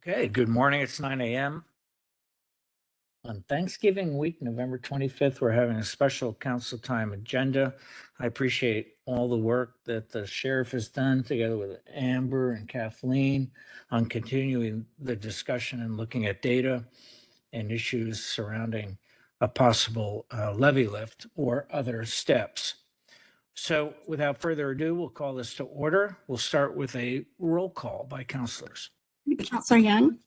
Okay, good morning. It's 9 a.m. On Thanksgiving week, November 25th, we're having a special council time agenda. I appreciate all the work that the sheriff has done together with Amber and Kathleen on continuing the discussion and looking at data and issues surrounding a possible levy lift or other steps. So without further ado, we'll call this to order. We'll start with a roll call by councilors. Counselor Young.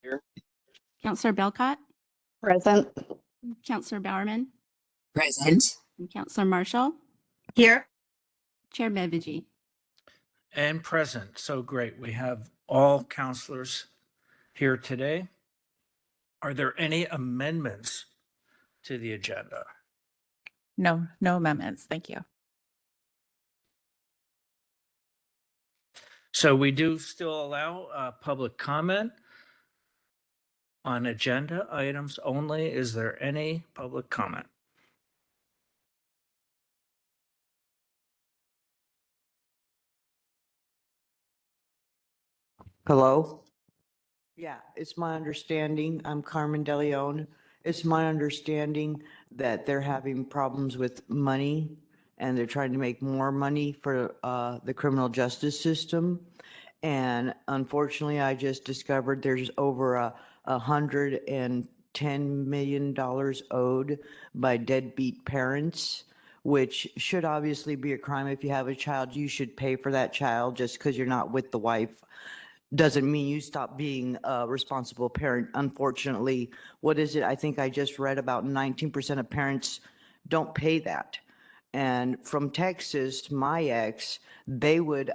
Here. Counselor Belcott. Present. Counselor Bowerman. Present. And Counselor Marshall. Here. Chair Bevigi. And present. So great. We have all counselors here today. Are there any amendments to the agenda? No amendments. Thank you. So we do still allow public comment on agenda items only. Is there any public comment? Hello? Yeah, it's my understanding, I'm Carmen De Leon. It's my understanding that they're having problems with money and they're trying to make more money for the criminal justice system. And unfortunately, I just discovered there's over $110 million owed by deadbeat parents, which should obviously be a crime. If you have a child, you should pay for that child just because you're not with the wife. Doesn't mean you stop being a responsible parent. Unfortunately, what is it? I think I just read about 19% of parents don't pay that. And from Texas, my ex, they would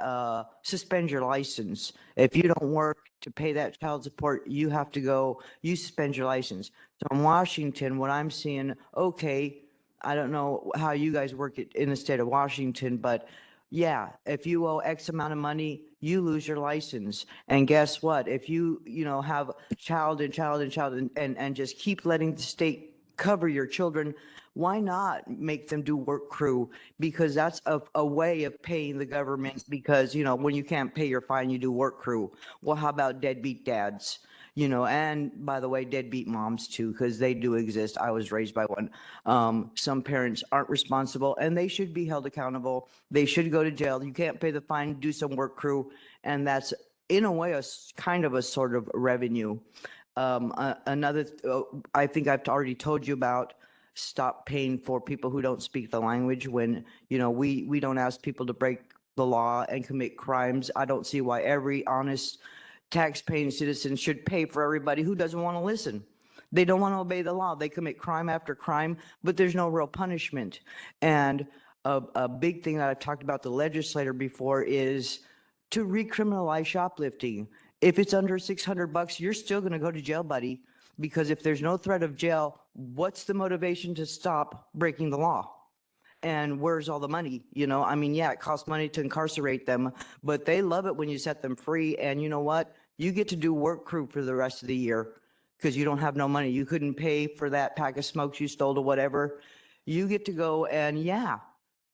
suspend your license. If you don't work to pay that child support, you have to go, you suspend your license. So in Washington, what I'm seeing, okay, I don't know how you guys work it in the state of Washington, but yeah, if you owe X amount of money, you lose your license. And guess what? If you have child and just keep letting the state cover your children, why not make them do work crew? Because that's a way of paying the government, because, when you can't pay your fine, you do work crew. Well, how about deadbeat dads? And by the way, deadbeat moms too, because they do exist. I was raised by one. Some parents aren't responsible and they should be held accountable. They should go to jail. You can't pay the fine, do some work crew. And that's in a way, kind of a sort of revenue. I think I've already told you about stop paying for people who don't speak the language when, we don't ask people to break the law and commit crimes. I don't see why every honest tax-paying citizen should pay for everybody who doesn't want to listen. They don't want to obey the law. They commit crime after crime, but there's no real punishment. And a big thing that I've talked about the legislator before is to recriminalize shoplifting. If it's under $600, you're still going to go to jail, buddy, because if there's no threat of jail, what's the motivation to stop breaking the law? And where's all the money? Yeah, it costs money to incarcerate them, but they love it when you set them free. And you know what? You get to do work crew for the rest of the year because you don't have no money. You couldn't pay for that pack of smokes you stole or whatever. You get to go and yeah,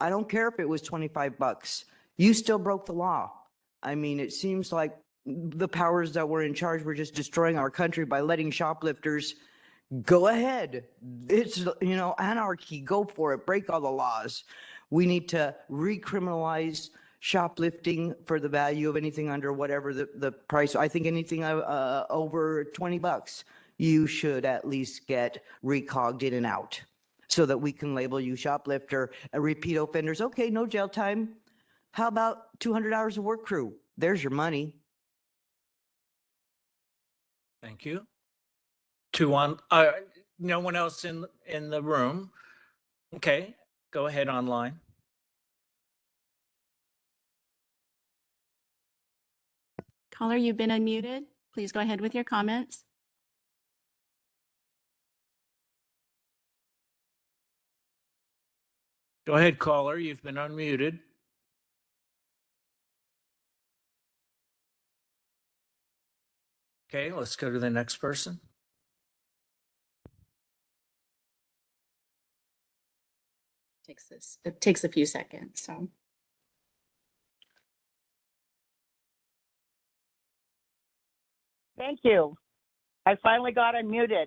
I don't care if it was $25. You still broke the law. It seems like the powers that were in charge were just destroying our country by letting shoplifters go ahead. It's, anarchy. Go for it. Break all the laws. We need to recriminalize shoplifting for the value of anything under whatever the price. I think anything over $20, you should at least get recogged in and out so that we can label you shoplifter, repeat offenders. Okay, no jail time. How about 200 hours of work crew? There's your money. Thank you. No one else in the room. Okay, go ahead online. Caller, you've been unmuted. Please go ahead with your comments. Go ahead, caller. You've been unmuted. Okay, let's go to the next person. It takes a few seconds. So. Thank you. I finally got unmuted.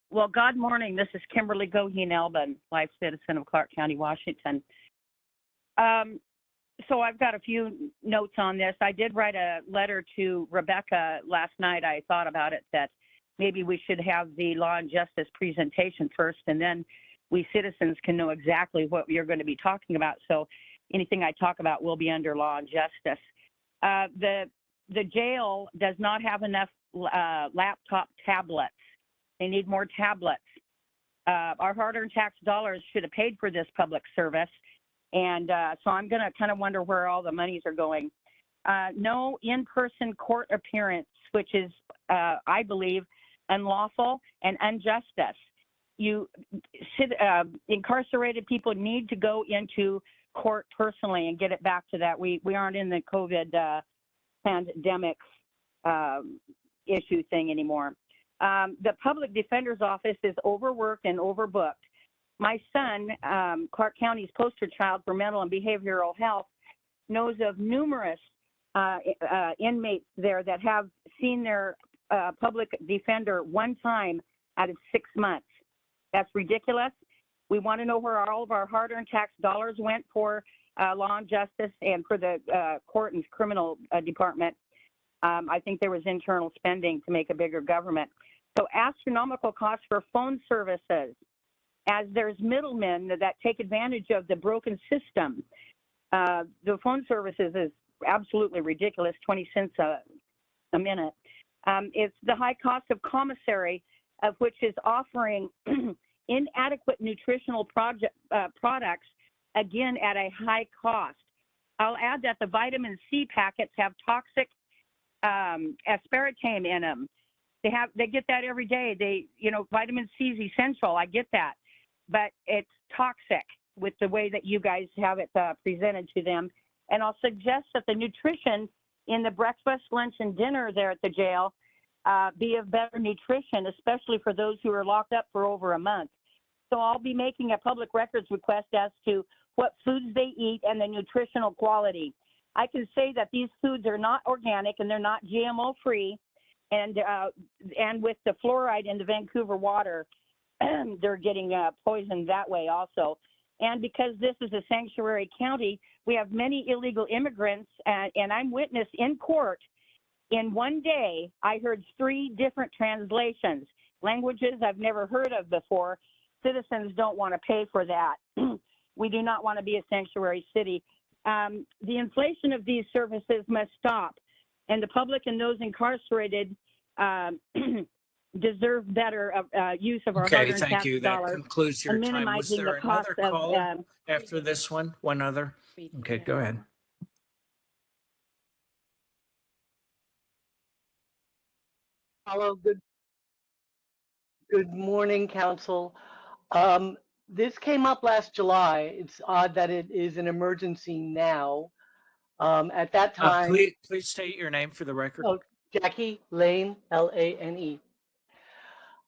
Well, good morning. This is Kimberly Goheen Elbin, life citizen of Clark County, Washington. So I've got a few notes on this. I did write a letter to Rebecca last night. I thought about it that maybe we should have the law and justice presentation first, and then we citizens can know exactly what you're going to be talking about. So anything I talk about will be under law and justice. The jail does not have enough laptop tablets. They need more tablets. Our hard-earned tax dollars should have paid for this public service. And so I'm going to kind of wonder where all the monies are going. No in-person court appearance, which is, I believe, unlawful and injustice. Incarcerated people need to go into court personally and get it back to that. We aren't in the COVID pandemic issue thing anymore. The public defender's office is overworked and overbooked. My son, Clark County's poster child for mental and behavioral health, knows of numerous inmates there that have seen their public defender one time out of 6 months. That's ridiculous. We want to know where all of our hard-earned tax dollars went for law and justice and for the court and criminal department. I think there was internal spending to make a bigger government. So astronomical costs for phone services, as there's middlemen that take advantage of the broken system. The phone services is absolutely ridiculous, 20 cents a minute. It's the high cost of commissary, of which is offering inadequate nutritional products, again, at a high cost. I'll add that the vitamin C packets have toxic aspartame in them. They get that every day. Vitamin C is essential. I get that, but it's toxic with the way that you guys have it presented to them. And I'll suggest that the nutrition in the breakfast, lunch, and dinner there at the jail be of better nutrition, especially for those who are locked up for over a month. So I'll be making a public records request as to what foods they eat and the nutritional quality. I can say that these foods are not organic and they're not GMO free, and with the fluoride in the Vancouver water, they're getting poisoned that way also. And because this is a sanctuary county, we have many illegal immigrants, and I'm witness in court. In one day, I heard 3 different translations, languages I've never heard of before. Citizens don't want to pay for that. We do not want to be a sanctuary city. The inflation of these services must stop, and the public and those incarcerated deserve better use of our Okay, hard-earned thank tax you. That dollars concludes your and time. Was minimizing there the cost another of caller after this one? One other? Okay, go ahead. Hello, good morning, Council. This came up last July. It's odd that it is an emergency now. At that time, Please state your name for the record. oh, Jackie Lane, Lane.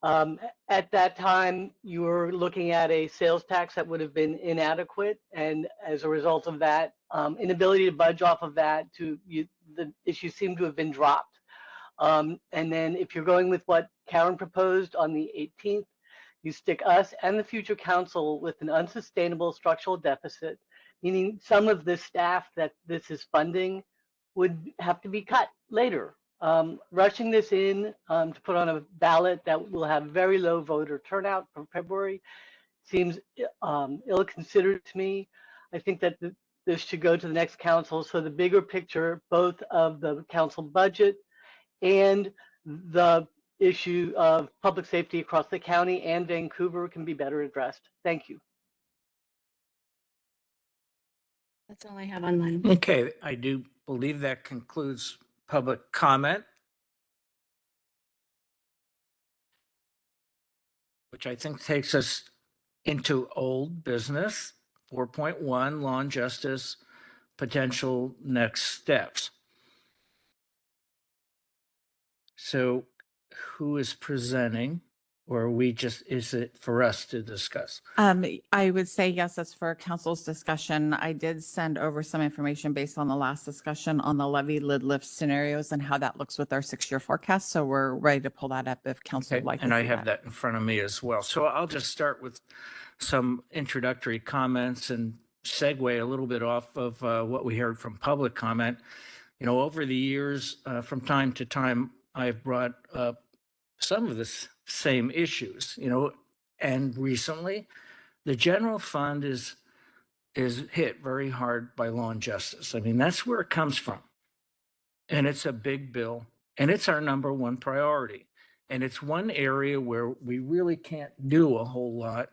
At that time, you were looking at a sales tax that would have been inadequate, and as a result of that, inability to budge off of that, the issue seemed to have been dropped. And then if you're going with what Karen proposed on the 18th, you stick us and the future council with an unsustainable structural deficit, meaning some of the staff that this is funding would have to be cut later. Rushing this in to put on a ballot that will have very low voter turnout for February seems ill-considered to me. I think that this should go to the next council, so the bigger picture, both of the council budget and the issue of public safety across the county and Vancouver, can be better addressed. Thank you. That's all I have online. Okay, I do believe that concludes public comment, which I think takes us into old business, 4.1, law and justice, potential next steps. So who is presenting? Or is it for us to discuss? I would say yes, that's for council's discussion. I did send over some information based on the last discussion on the levy lid lift scenarios and how that looks with our 6-year forecast. So we're ready to pull that up if council Okay, would like to and I see have that in front of me as well. So I'll just start with some introductory comments and segue a little bit off of what we heard from public comment. Over the years, from time to time, I've brought up some of the same issues, and recently the general fund is hit very hard by law and justice. I mean, that's where it comes from. And it's a big bill, and it's our number one priority. And it's one area where we really can't do a whole lot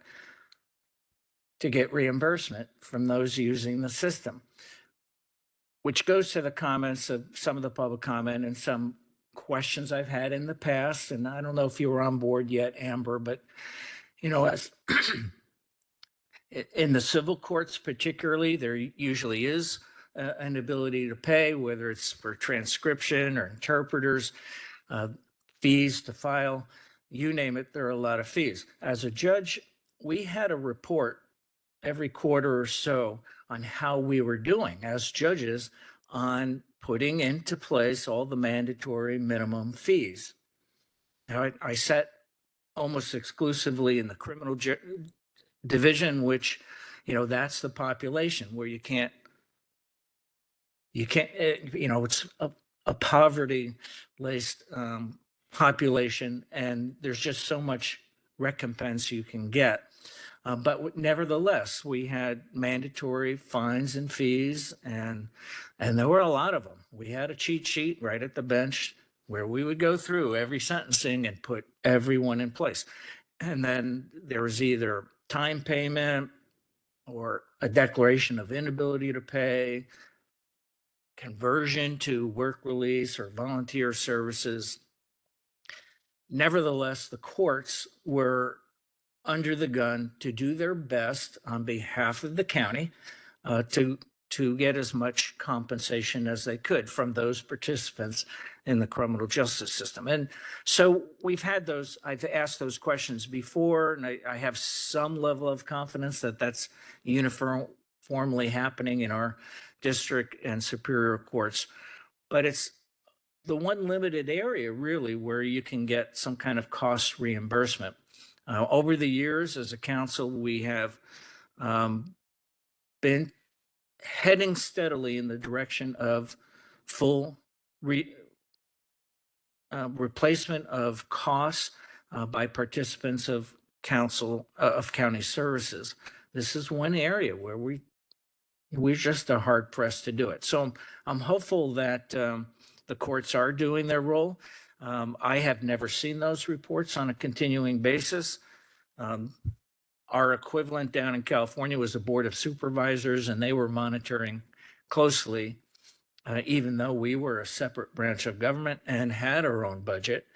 to get reimbursement from those using the system, which goes to the comments of some of the public comment and some questions I've had in the past. And I don't know if you were on board yet, Amber, but as in the civil courts particularly, there usually is an ability to pay, whether it's for transcription or interpreters, fees to file, you name it, there are a lot of fees. As a judge, we had a report every quarter or so on how we were doing as judges on putting into place all the mandatory minimum fees. Now, I sat almost exclusively in the criminal division, which, that's the population where you can't, it's a poverty-laced population, and there's just so much recompense you can get. But nevertheless, we had mandatory fines and fees, and there were a lot of them. We had a cheat sheet right at the bench where we would go through every sentencing and put everyone in place. And then there was either time payment or a declaration of inability to pay, conversion to work release or volunteer services. Nevertheless, the courts were under the gun to do their best on behalf of the county to get as much compensation as they could from those participants in the criminal justice system. And so we've had those, I've asked those questions before, and I have some level of confidence that that's uniformly happening in our district and superior courts. But it's the one limited area really where you can get some kind of cost reimbursement. Over the years as a council, we have been heading steadily in the direction of full replacement of costs by participants of county services. This is one area where we're just hard pressed to do it. So I'm hopeful that the courts are doing their role. I have never seen those reports on a continuing basis. Our equivalent down in California was the Board of Supervisors, and they were monitoring closely, even though we were a separate branch of government and had our own budget.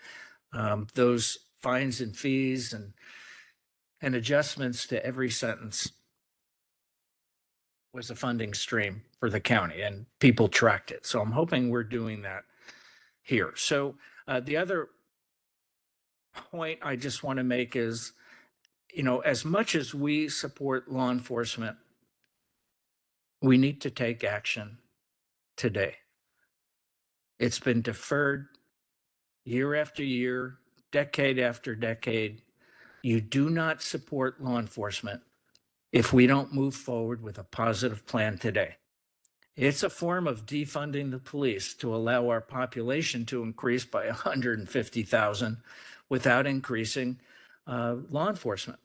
Those fines and fees and adjustments to every sentence was a funding stream for the county, and people tracked it. So I'm hoping we're doing that here. So the other point I just want to make is, as much as we support law enforcement, we need to take action today. It's been deferred year after year, decade after decade. You do not support law enforcement if we don't move forward with a positive plan today. It's a form of defunding the police to allow our population to increase by 150,000 without increasing law enforcement.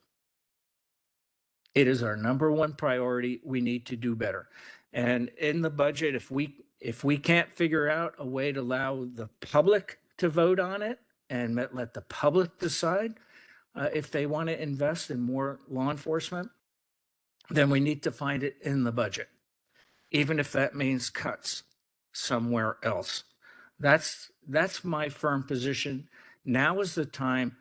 It is our number one priority. We need to do better. And in the budget, if we can't figure out a way to allow the public to vote on it and let the public decide if they want to invest in more law enforcement, then we need to find it in the budget, even if that means cuts somewhere else. That's my firm position. Now is the time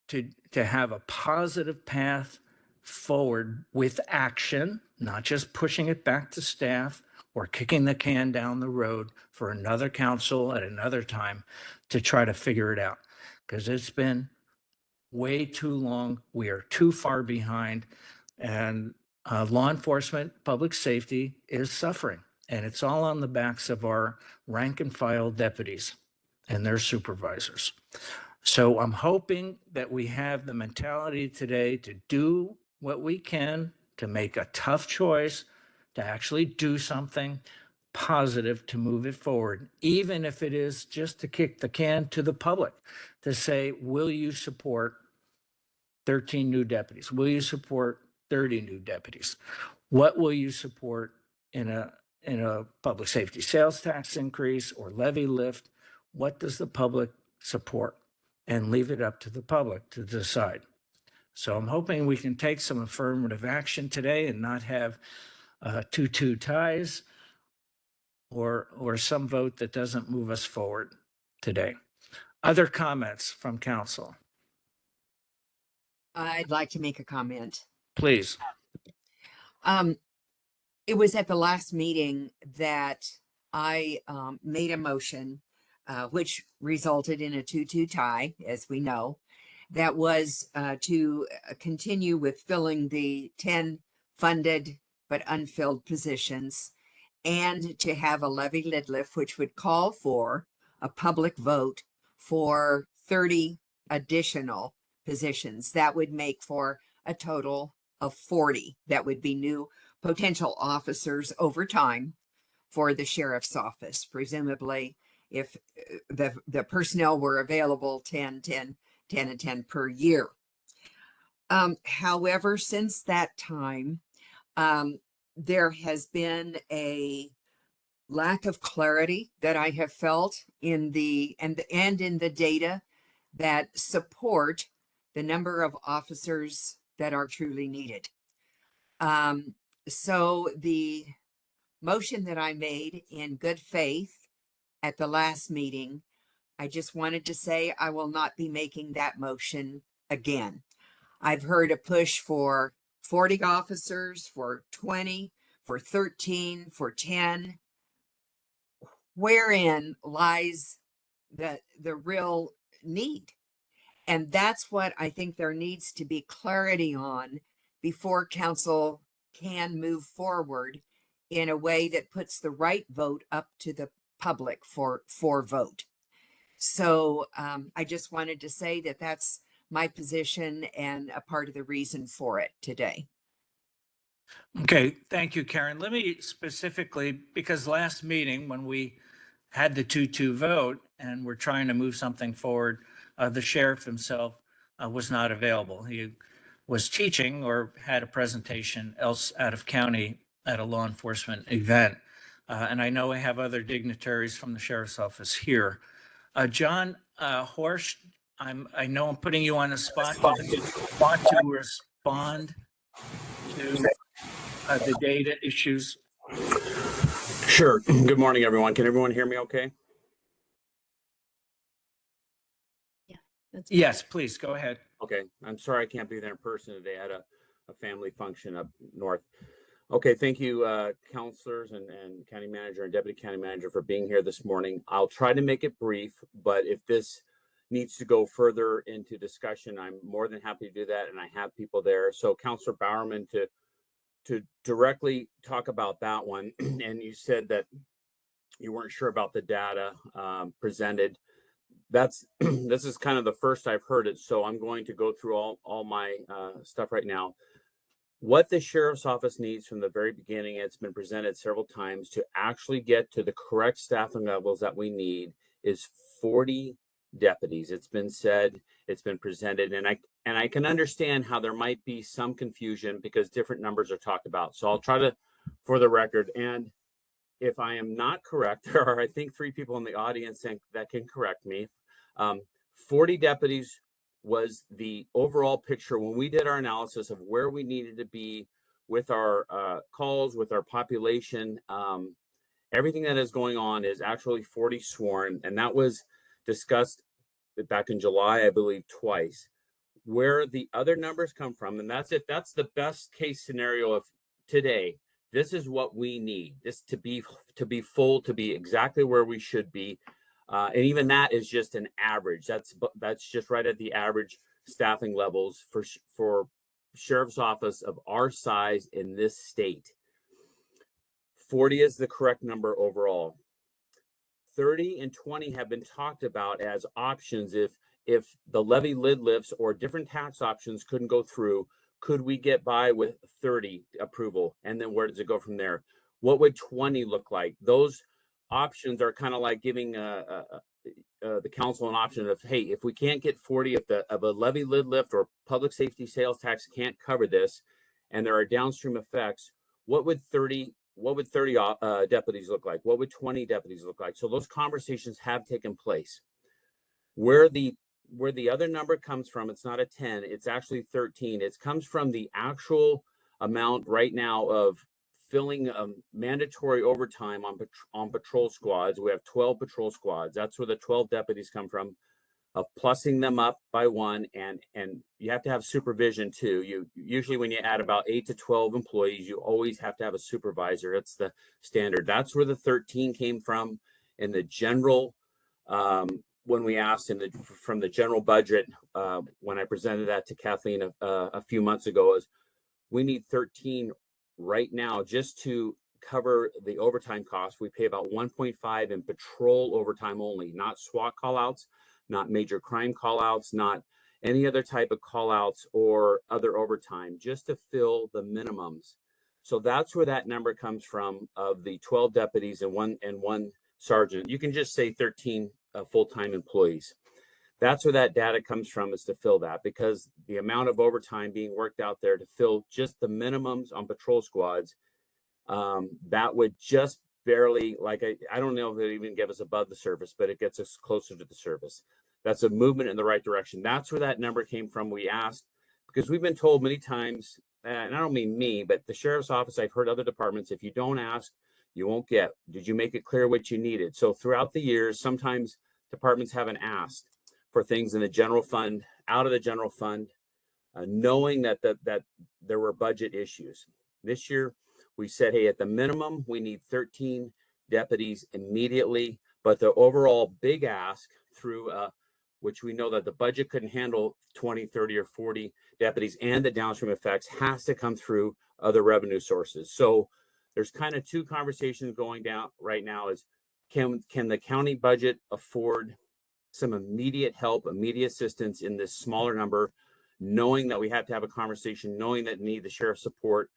to have a positive path forward with action, not just pushing it back to staff or kicking the can down the road for another council at another time to try to figure it out. Because it's been way too long. We are too far behind. And law enforcement, public safety is suffering. And it's all on the backs of our rank and file deputies and their supervisors. So I'm hoping that we have the mentality today to do what we can to make a tough choice, to actually do something positive to move it forward, even if it is just to kick the can to the public, to say, will you support 13 new deputies? Will you support 30 new deputies? What will you support in a public safety sales tax increase or levy lift? What does the public support? And leave it up to the public to decide. So I'm hoping we can take some affirmative action today and not have 2-2 ties or some vote that doesn't move us forward today. Other comments from council? I'd like to make a comment. Please. It was at the last meeting that I made a motion, which resulted in a 2-2 tie, as we know. That was to continue with filling the 10 funded but unfilled positions, and to have a levy lid lift, which would call for a public vote for 30 additional positions. That would make for a total of 40. That would be new potential officers over time for the sheriff's office. Presumably, if the personnel were available, 10 and 10 per year. However, since that time, there has been a lack of clarity that I have felt in the in the data that support the number of officers that are truly needed. So the motion that I made in good faith at the last meeting, I just wanted to say I will not be making that motion again. I've heard a push for 40 officers, for 20, for 13, for 10. Wherein lies the real need? And that's what I think there needs to be clarity on before council can move forward in a way that puts the right vote up to the public for vote. So I just wanted to say that that's my position and a part of the reason for it today. Okay, thank you, Karen. Let me specifically, because last meeting when we had the 2-2 vote and we're trying to move something forward, the sheriff himself was not available. He was teaching or had a presentation else out of county at a law enforcement event. And I know I have other dignitaries from the sheriff's office here. John Horsch, I know I'm putting you on the spot. Do you want to respond to the data issues? Sure. Good morning, everyone. Can everyone hear me okay? Yes, please, go ahead. Okay. I'm sorry I can't be there in person today. I had a family function up north. Okay. Thank you, counselors and county manager and deputy county manager for being here this morning. I'll try to make it brief, but if this needs to go further into discussion, I'm more than happy to do that. And I have people there. So Counselor Bowerman, to directly talk about that one, and you said that you weren't sure about the data presented. This is kind of the first I've heard it, so I'm going to go through all my stuff right now. What the sheriff's office needs from the very beginning, it's been presented several times, to actually get to the correct staffing levels that we need is 40 deputies. It's been said, it's been presented, and I can understand how there might be some confusion because different numbers are talked about. So I'll try to, for the record, and if I am not correct, there are, I think, 3 people in the audience that can correct me. 40 deputies was the overall picture when we did our analysis of where we needed to be with our calls, with our population. Everything that is going on is actually 40 sworn, and that was discussed back in July, I believe, twice. Where the other numbers come from, and that's if that's the best case scenario of today, this is what we need, this to be full, to be exactly where we should be. And even that is just an average. That's just right at the average staffing levels for sheriff's office of our size in this state. 40 is the correct number overall. 30 and 20 have been talked about as options. If the levy lid lifts or different tax options couldn't go through, could we get by with 30 approval? And then where does it go from there? What would 20 look like? Those options are kind of like giving the council an option of, hey, if we can't get 40, if a levy lid lift or public safety sales tax can't cover this, and there are downstream effects, what would 30 deputies look like? What would 20 deputies look like? So those conversations have taken place. Where the other number comes from, it's not a 10, it's actually 13. It comes from the actual amount right now of filling mandatory overtime on patrol squads. We have 12 patrol squads. That's where the 12 deputies come from, of plussing them up by one, and you have to have supervision too. You usually, when you add about 8 to 12 employees, you always have to have a supervisor. It's the standard. That's where the 13 came from in the general. When we asked from the general budget, when I presented that to Kathleen a few months ago, is we need 13 right now just to cover the overtime costs. We pay about 1.5 in patrol overtime only, not SWAT callouts, not major crime callouts, not any other type of callouts or other overtime, just to fill the minimums. So that's where that number comes from, of the 12 deputies and one sergeant. You can just say 13 full-time employees. That's where that data comes from, is to fill that, because the amount of overtime being worked out there to fill just the minimums on patrol squads, that would just barely, like, I don't know if it even give us above the surface, but it gets us closer to the surface. That's a movement in the right direction. That's where that number came from. We asked, because we've been told many times, and I don't mean me, but the sheriff's office, I've heard other departments, if you don't ask, you won't get. Did you make it clear what you needed? So throughout the years, sometimes departments haven't asked for things in the general fund, out of the general fund, knowing that there were budget issues. This year, we said, hey, at the minimum, we need 13 deputies immediately, but the overall big ask through, which we know that the budget couldn't handle 20, 30, or 40 deputies, and the downstream effects has to come through other revenue sources. So there's kind of two conversations going down right now, is can the county budget afford some immediate help, immediate assistance in this smaller number, knowing that we have to have a conversation, knowing that we need the sheriff's support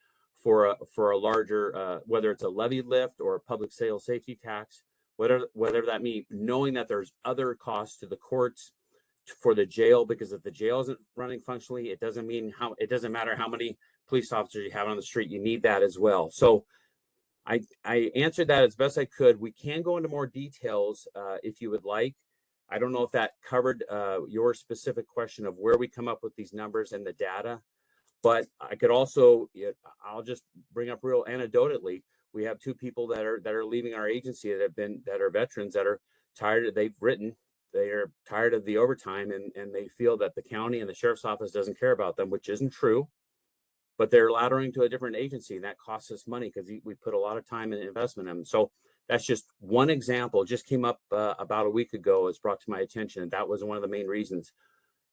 for a larger, whether it's a levy lift or a public sales safety tax, whatever that means, knowing that there's other costs to the courts, for the jail, because if the jail isn't running functionally, it doesn't matter how many police officers you have on the street, you need that as well. So I answered that as best I could. We can go into more details if you would like. I don't know if that covered your specific question of where we come up with these numbers and the data, but I could also, I'll just bring up real anecdotally, we have 2 people that are leaving our agency that are veterans, that are tired. They are tired of the overtime, and they feel that the county and the sheriff's office doesn't care about them, which isn't true. But they're laterally to a different agency, and that costs us money because we put a lot of time and investment in them. So that's just one example. It just came up about a week ago. It's brought to my attention, and that was one of the main reasons.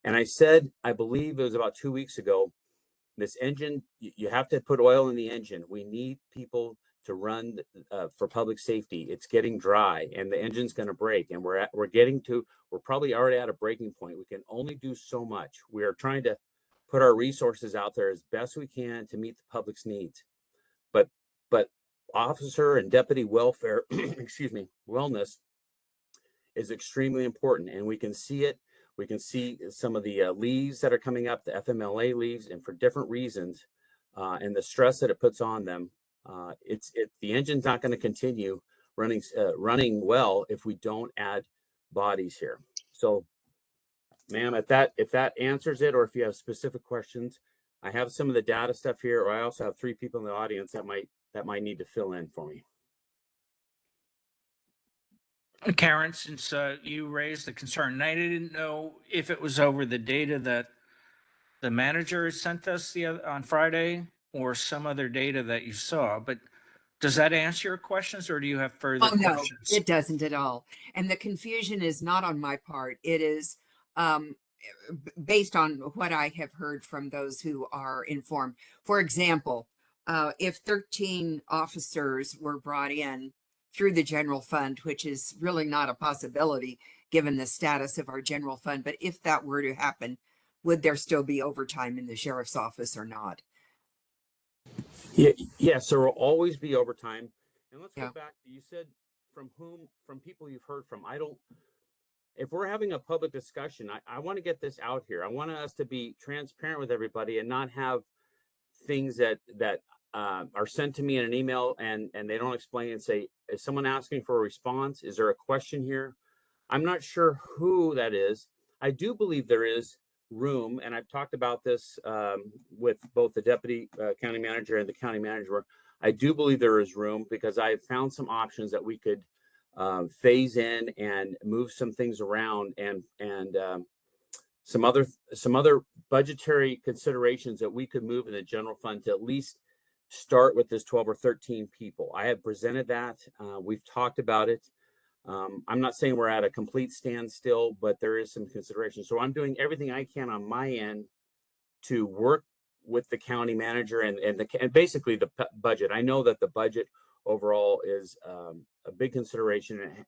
And I said, I believe it was about 2 weeks ago, this engine, you have to put oil in the engine. We need people to run for public safety. It's getting dry, and the engine's going to break, and we're probably already at a breaking point. We can only do so much. We are trying to put our resources out there as best we can to meet the public's needs. But officer and deputy welfare, wellness is extremely important, and we can see it. We can see some of the leaves that are coming up, the FMLA leaves, and for different reasons, and the stress that it puts on them. The engine's not going to continue running well if we don't add bodies here. So, ma'am, if that answers it, or if you have specific questions, I have some of the data stuff here, or I also have 3 people in the audience that might need to fill in for me. Karen, since you raised the concern, and I didn't know if it was over the data that the manager sent us on Friday or some other data that you saw, but does that answer your questions, or do you have further Oh, no, questions? it doesn't at all. And the confusion is not on my part. It is, based on what I have heard from those who are informed. For example, if 13 officers were brought in through the general fund, which is really not a possibility given the status of our general fund, but if that were to happen, would there still be overtime in the sheriff's office or not? Yeah, yes, there will always be overtime. And let's Yeah. go back. You said from people you've heard from. If we're having a public discussion, I want to get this out here. I want us to be transparent with everybody and not have things that are sent to me in an email and they don't explain and say, is someone asking for a response? Is there a question here? I'm not sure who that is. I do believe there is room, and I've talked about this with both the deputy county manager and the county manager. I do believe there is room because I found some options that we could phase in and move some things around and some other budgetary considerations that we could move in the general fund to at least start with this 12 or 13 people. I have presented that. We've talked about it. I'm not saying we're at a complete standstill, but there is some consideration. So I'm doing everything I can on my end to work with the county manager and basically the budget. I know that the budget overall is a big consideration,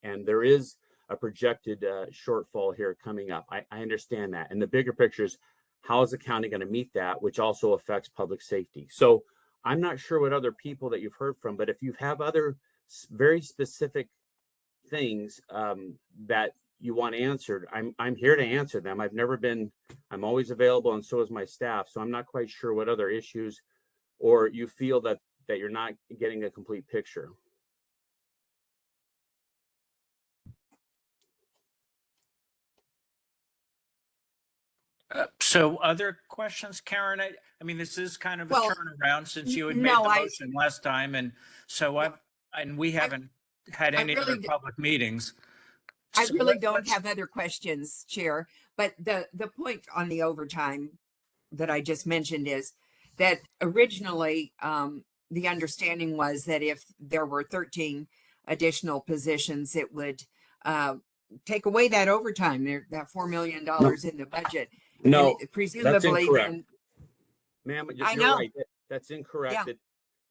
and there is a projected shortfall here coming up. I understand that. And the bigger picture is, how is the county going to meet that, which also affects public safety? So I'm not sure what other people that you've heard from, but if you have other very specific things that you want answered, I'm here to answer them. I'm always available, and so is my staff. So I'm not quite sure what other issues, or you feel that you're not getting a complete picture. So other questions, Karen? I mean, this is kind of a Well, turnaround since you had made no, the I- motion last time. And so we haven't had I any really other public meetings. I So really don't let's- have other questions, Chair, but the point on the overtime that I just mentioned is that originally the understanding was that if there were 13 additional positions, it would take away that overtime, that $4 million in the budget. No, And presumably incorrect. then, Ma'am, I you're know. right. That's incorrect.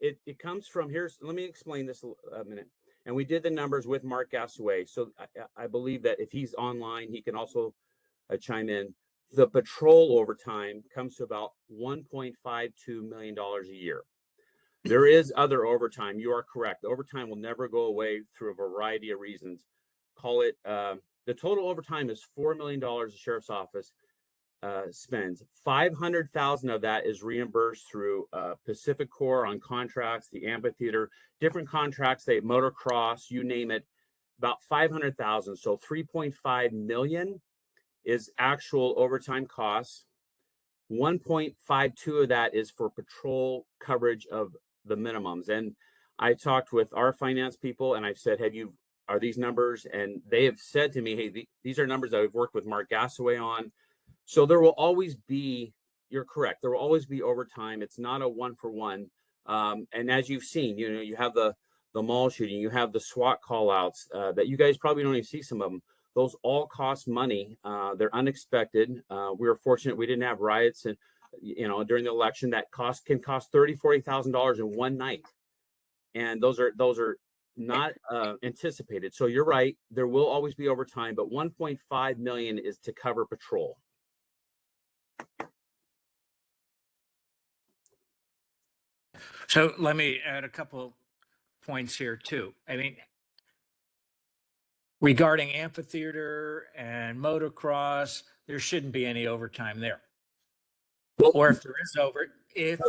Yeah. It comes from let me explain this a minute. And we did the numbers with Mark Gassaway. So I believe that if he's online, he can also chime in. The patrol overtime comes to about $1.52 million a year. There is other overtime. You are correct. Overtime will never go away through a variety of reasons. Call it, the total overtime is $4 million the sheriff's office spends. 500,000 of that is reimbursed through Pacific Corps on contracts, the amphitheater, different contracts, they motocross, you name it, about 500,000. So 3.5 million is actual overtime costs. 1.52 of that is for patrol coverage of the minimums. And I talked with our finance people and I've said, are these numbers? And they have said to me, hey, these are numbers that I've worked with Mark Gassaway on. So there will always be, you're correct, there will always be overtime. It's not a one for one. And as you've seen, you have the mall shooting, you have the SWAT call outs that you guys probably don't even see some of them. Those all cost money. They're unexpected. We were fortunate we didn't have riots and during the election that can cost $30,000, $40,000 in one night. And those are not anticipated. So you're right, there will always be overtime, but 1.5 million is to cover patrol. So let me add a couple points here too. I mean, regarding amphitheater and motocross, there shouldn't be any overtime there. Or if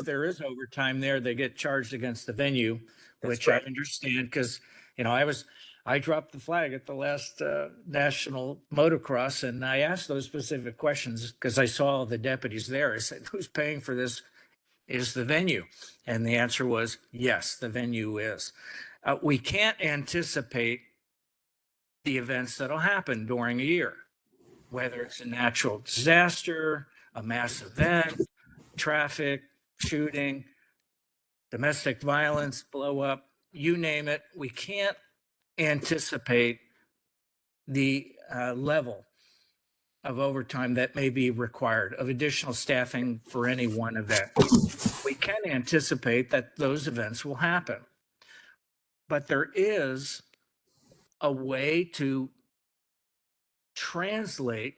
there is overtime there, they get charged against the venue, which I understand because I dropped the flag at the last national motocross, and I asked those specific questions because I saw the deputies there. I said, "Who's paying for this? Is the venue?" And the answer was yes, the venue is. We can't anticipate the events that'll happen during a year, whether it's a natural disaster, a mass event, traffic, shooting, domestic violence, blow up, you name it. We can't anticipate the level of overtime that may be required, of additional staffing for any one event. We can anticipate that those events will happen. But there is a way to translate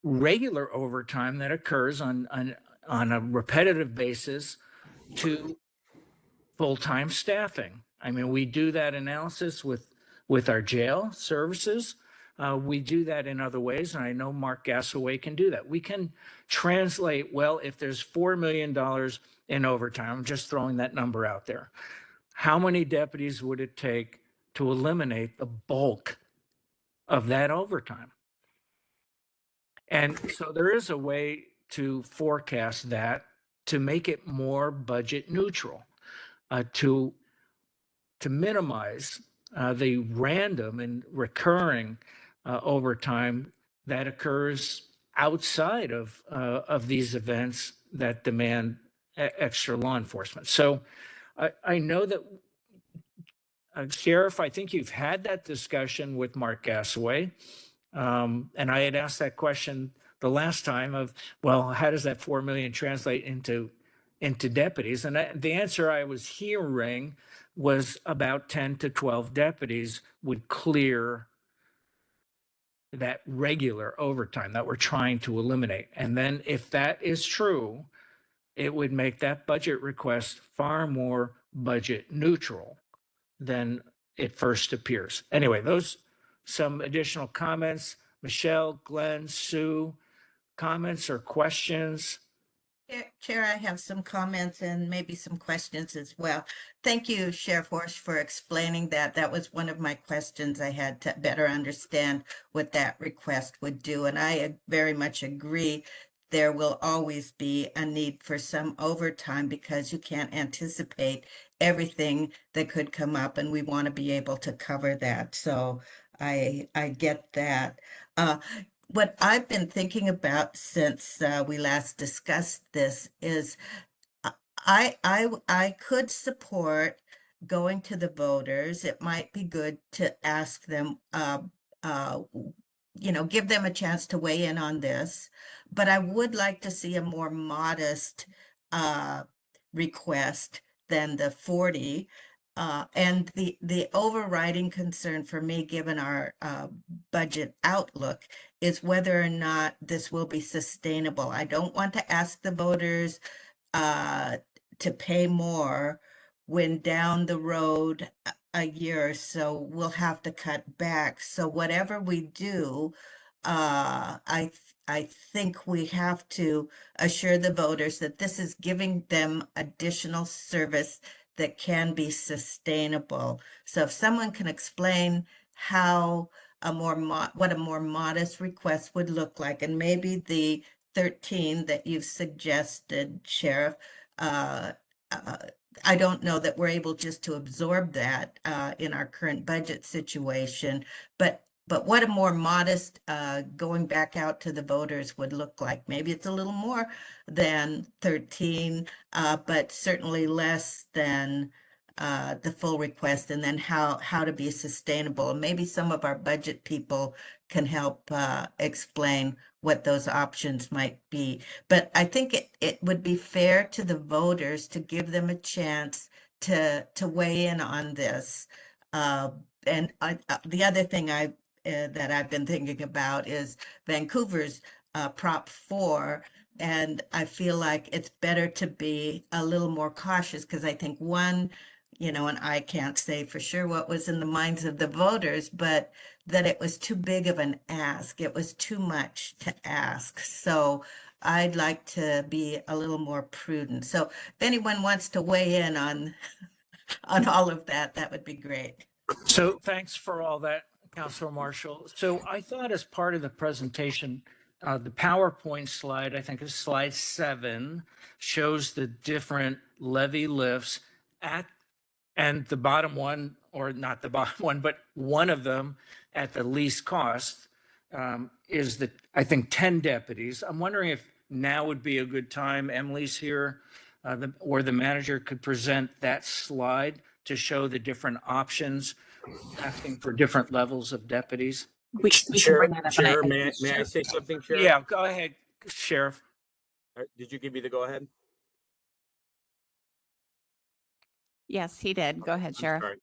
regular overtime that occurs on a repetitive basis to full-time staffing. I mean, we do that analysis with our jail services. We do that in other ways, and I know Mark Gasaway can do that. We can translate, well, if there's $4 million in overtime, I'm just throwing that number out there. How many deputies would it take to eliminate the bulk of that overtime? And so there is a way to forecast that to make it more budget neutral, to minimize the random and recurring overtime that occurs outside of these events that demand extra law enforcement. So I know that, Sheriff, I think you've had that discussion with Mark Gasaway. And I had asked that question the last time of, well, how does that 4 million translate into deputies? And the answer I was hearing was about 10 to 12 deputies would clear that regular overtime that we're trying to eliminate. And then if that is true, it would make that budget request far more budget neutral than it first appears. Anyway, those some additional comments. Michelle, Glenn, Sue, comments or questions? Chair, I have some comments and maybe some questions as well. Thank you, Sheriff Horsch, for explaining that. That was one of my questions. I had to better understand what that request would do. And I very much agree. There will always be a need for some overtime because you can't anticipate everything that could come up, and we want to be able to cover that. So I get that. What I've been thinking about since we last discussed this is I could support going to the voters. It might be good to ask them, give them a chance to weigh in on this. But I would like to see a more modest request than the 40. And the overriding concern for me, given our budget outlook, is whether or not this will be sustainable. I don't want to ask the voters to pay more when down the road a year or so we'll have to cut back. So whatever we do, I think we have to assure the voters that this is giving them additional service that can be sustainable. So if someone can explain how what a more modest request would look like, and maybe the 13 that you've suggested, Sheriff, I don't know that we're able just to absorb that in our current budget situation, but what a more modest going back out to the voters would look like. Maybe it's a little more than 13, but certainly less than the full request, and then how to be sustainable. And maybe some of our budget people can help explain what those options might be. But I think it would be fair to the voters to give them a chance to weigh in on this. And the other thing that I've been thinking about is Vancouver's Prop 4. And I feel like it's better to be a little more cautious because I think one, and I can't say for sure what was in the minds of the voters, but that it was too big of an ask. It was too much to ask. So I'd like to be a little more prudent. So if anyone wants to weigh in on all of that, that would be great. So thanks for all that, Councilor Marshall. So I thought as part of the presentation, the PowerPoint slide, I think it's slide 7, shows the different levy lifts and the bottom one, or not the bottom one, but one of them at the least cost is I think 10 deputies. I'm wondering if now would be a good time, Emily's here, or the manager could present that slide to show the different options, asking for different levels of deputies. We can Chair, bring that up. and I- Chair, I may I, think may I Chair- say something, Chair? Yeah, go ahead, Sheriff. Did you give me the go ahead? Yes, he did. Go ahead, I'm Sheriff. sorry.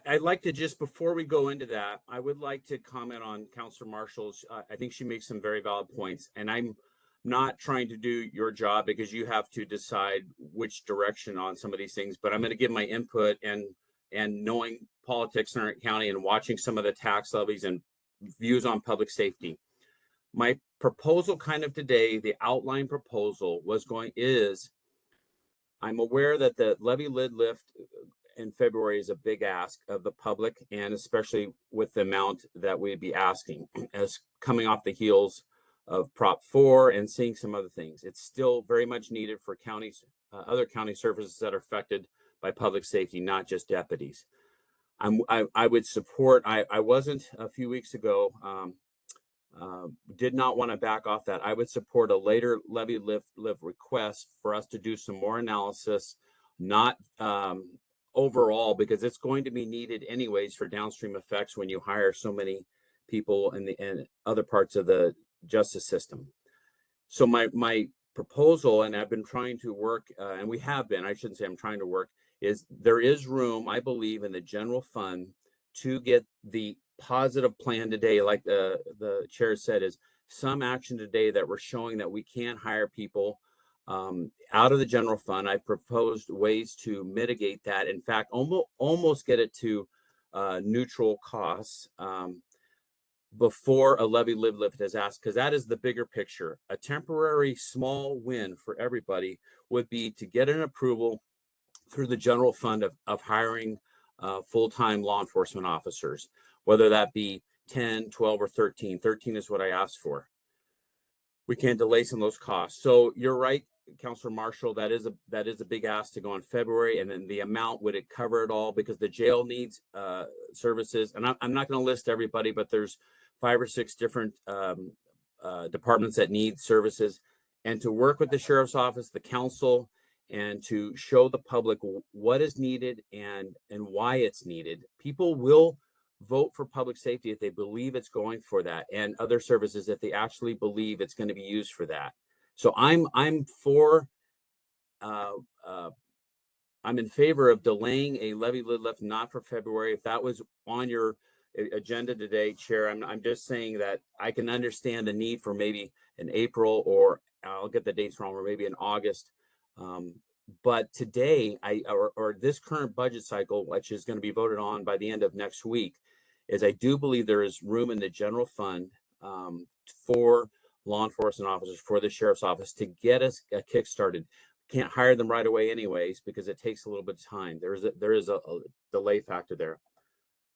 I'd like to just, before we go into that, I would like to comment on Counselor Marshall's. I think she makes some very valid points, and I'm not trying to do your job because you have to decide which direction on some of these things, but I'm going to give my input and knowing politics in our county and watching some of the tax levies and views on public safety. My proposal kind of today, the outline proposal I'm aware that the levy lid lift in February is a big ask of the public, and especially with the amount that we'd be asking as coming off the heels of Prop 4 and seeing some other things. It's still very much needed for counties, other county services that are affected by public safety, not just deputies. I would support, I wasn't a few weeks ago, did not want to back off that. I would support a later levy lift request for us to do some more analysis, not overall, because it's going to be needed anyways for downstream effects when you hire so many people in other parts of the justice system. So my proposal, and I've been trying to work, and we have been, I shouldn't say I'm trying to work, is there is room, I believe, in the general fund to get the positive plan today, like the chair said, is some action today that we're showing that we can hire people out of the general fund. I proposed ways to mitigate that. In fact, almost get it to neutral costs before a levy lift is asked, because that is the bigger picture. A temporary small win for everybody would be to get an approval through the general fund of hiring full-time law enforcement officers, whether that be 10, 12, or 13. 13 is what I asked for. We can't delay some of those costs. So you're right, Councilor Marshall, that is a big ask to go in February, and then the amount, would it cover it all? Because the jail needs services, and I'm not going to list everybody, but there's 5 or 6 different departments that need services, and to work with the sheriff's office, the council, and to show the public what is needed and why it's needed. People will vote for public safety if they believe it's going for that, and other services if they actually believe it's going to be used for that. So I'm in favor of delaying a levy lid lift, not for February. If that was on your agenda today, Chair, I'm just saying that I can understand the need for maybe in April, or I'll get the dates wrong, or maybe in August. But today, or this current budget cycle, which is going to be voted on by the end of next week, is I do believe there is room in the general fund for law enforcement officers, for the sheriff's office, to get us a kick started. Can't hire them right away anyways, because it takes a little bit of time. There is a delay factor there.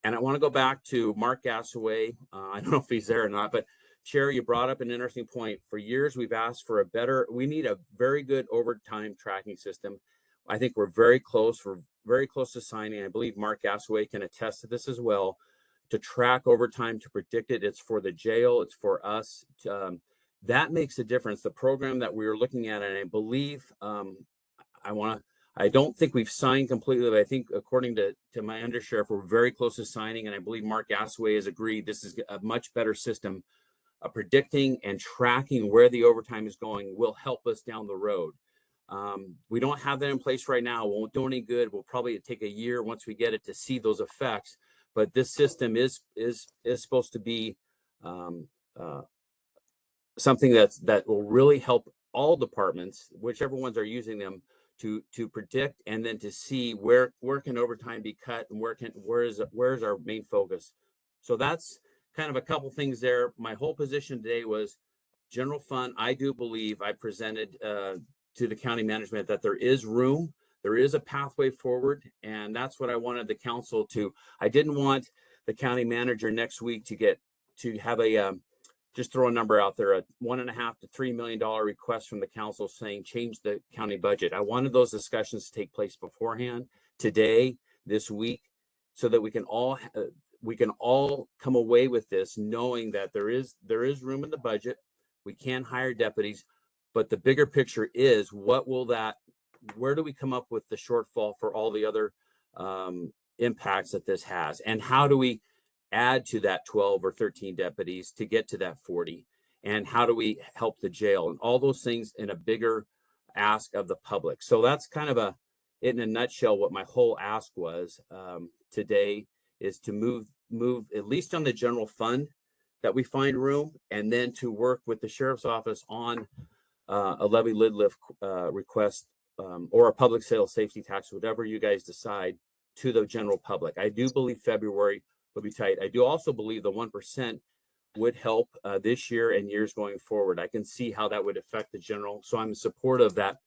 And I want to go back to Mark Gassaway. I don't know if he's there or not, but Chair, you brought up an interesting point. For years, we've asked for we need a very good overtime tracking system. I think we're very close. We're very close to signing. I believe Mark Gassaway can attest to this as well, to track overtime, to predict it. It's for the jail. It's for us. That makes a difference. The program that we were looking at, and I believe, I don't think we've signed completely, but I think according to my undersheriff, we're very close to signing. And I believe Mark Gassaway has agreed this is a much better system. Predicting and tracking where the overtime is going will help us down the road. We don't have that in place right now. It won't do any good. We'll probably take a year once we get it to see those effects. But this system is supposed to be something that will really help all departments, whichever ones are using them, to predict, and then to see where can overtime be cut, and where is our main focus. So that's kind of a couple things there. My whole position today was general fund. I do believe I presented to the county management that there is room, there is a pathway forward, and that's what I wanted the council to. I didn't want the county manager next week to have a just throw a number out there, a $1.5 to $3 million request from the council saying change the county budget. I wanted those discussions to take place beforehand, today, this week, so that we can all come away with this knowing that there is room in the budget. We can hire deputies, but the bigger picture is where do we come up with the shortfall for all the other impacts that this has, and how do we add to that 12 or 13 deputies to get to that 40? And how do we help the jail? And all those things in a bigger ask of the public. So that's kind of in a nutshell, what my whole ask was today, is to move at least on the general fund that we find room, and then to work with the sheriff's office on a levy lid lift request or a public sales safety tax, whatever you guys decide, to the general public. I do believe February will be tight. I do also believe the 1% would help this year and years going forward. I can see how that would affect the general. So I'm in support of that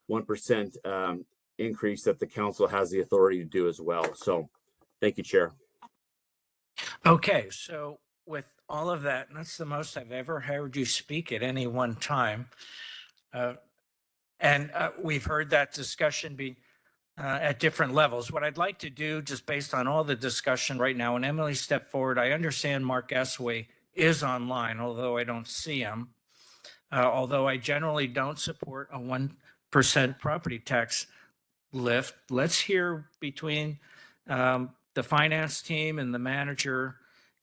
1% increase that the council has the authority to do as well. So thank you, Chair. Okay, so with all of that, and that's the most I've ever heard you speak at any one time. And we've heard that discussion be at different levels. What I'd like to do, just based on all the discussion right now, and Emily stepped forward, I understand Mark Gasaway is online, although I don't see him. Although I generally don't support a 1% property tax lift, let's hear between the finance team and the manager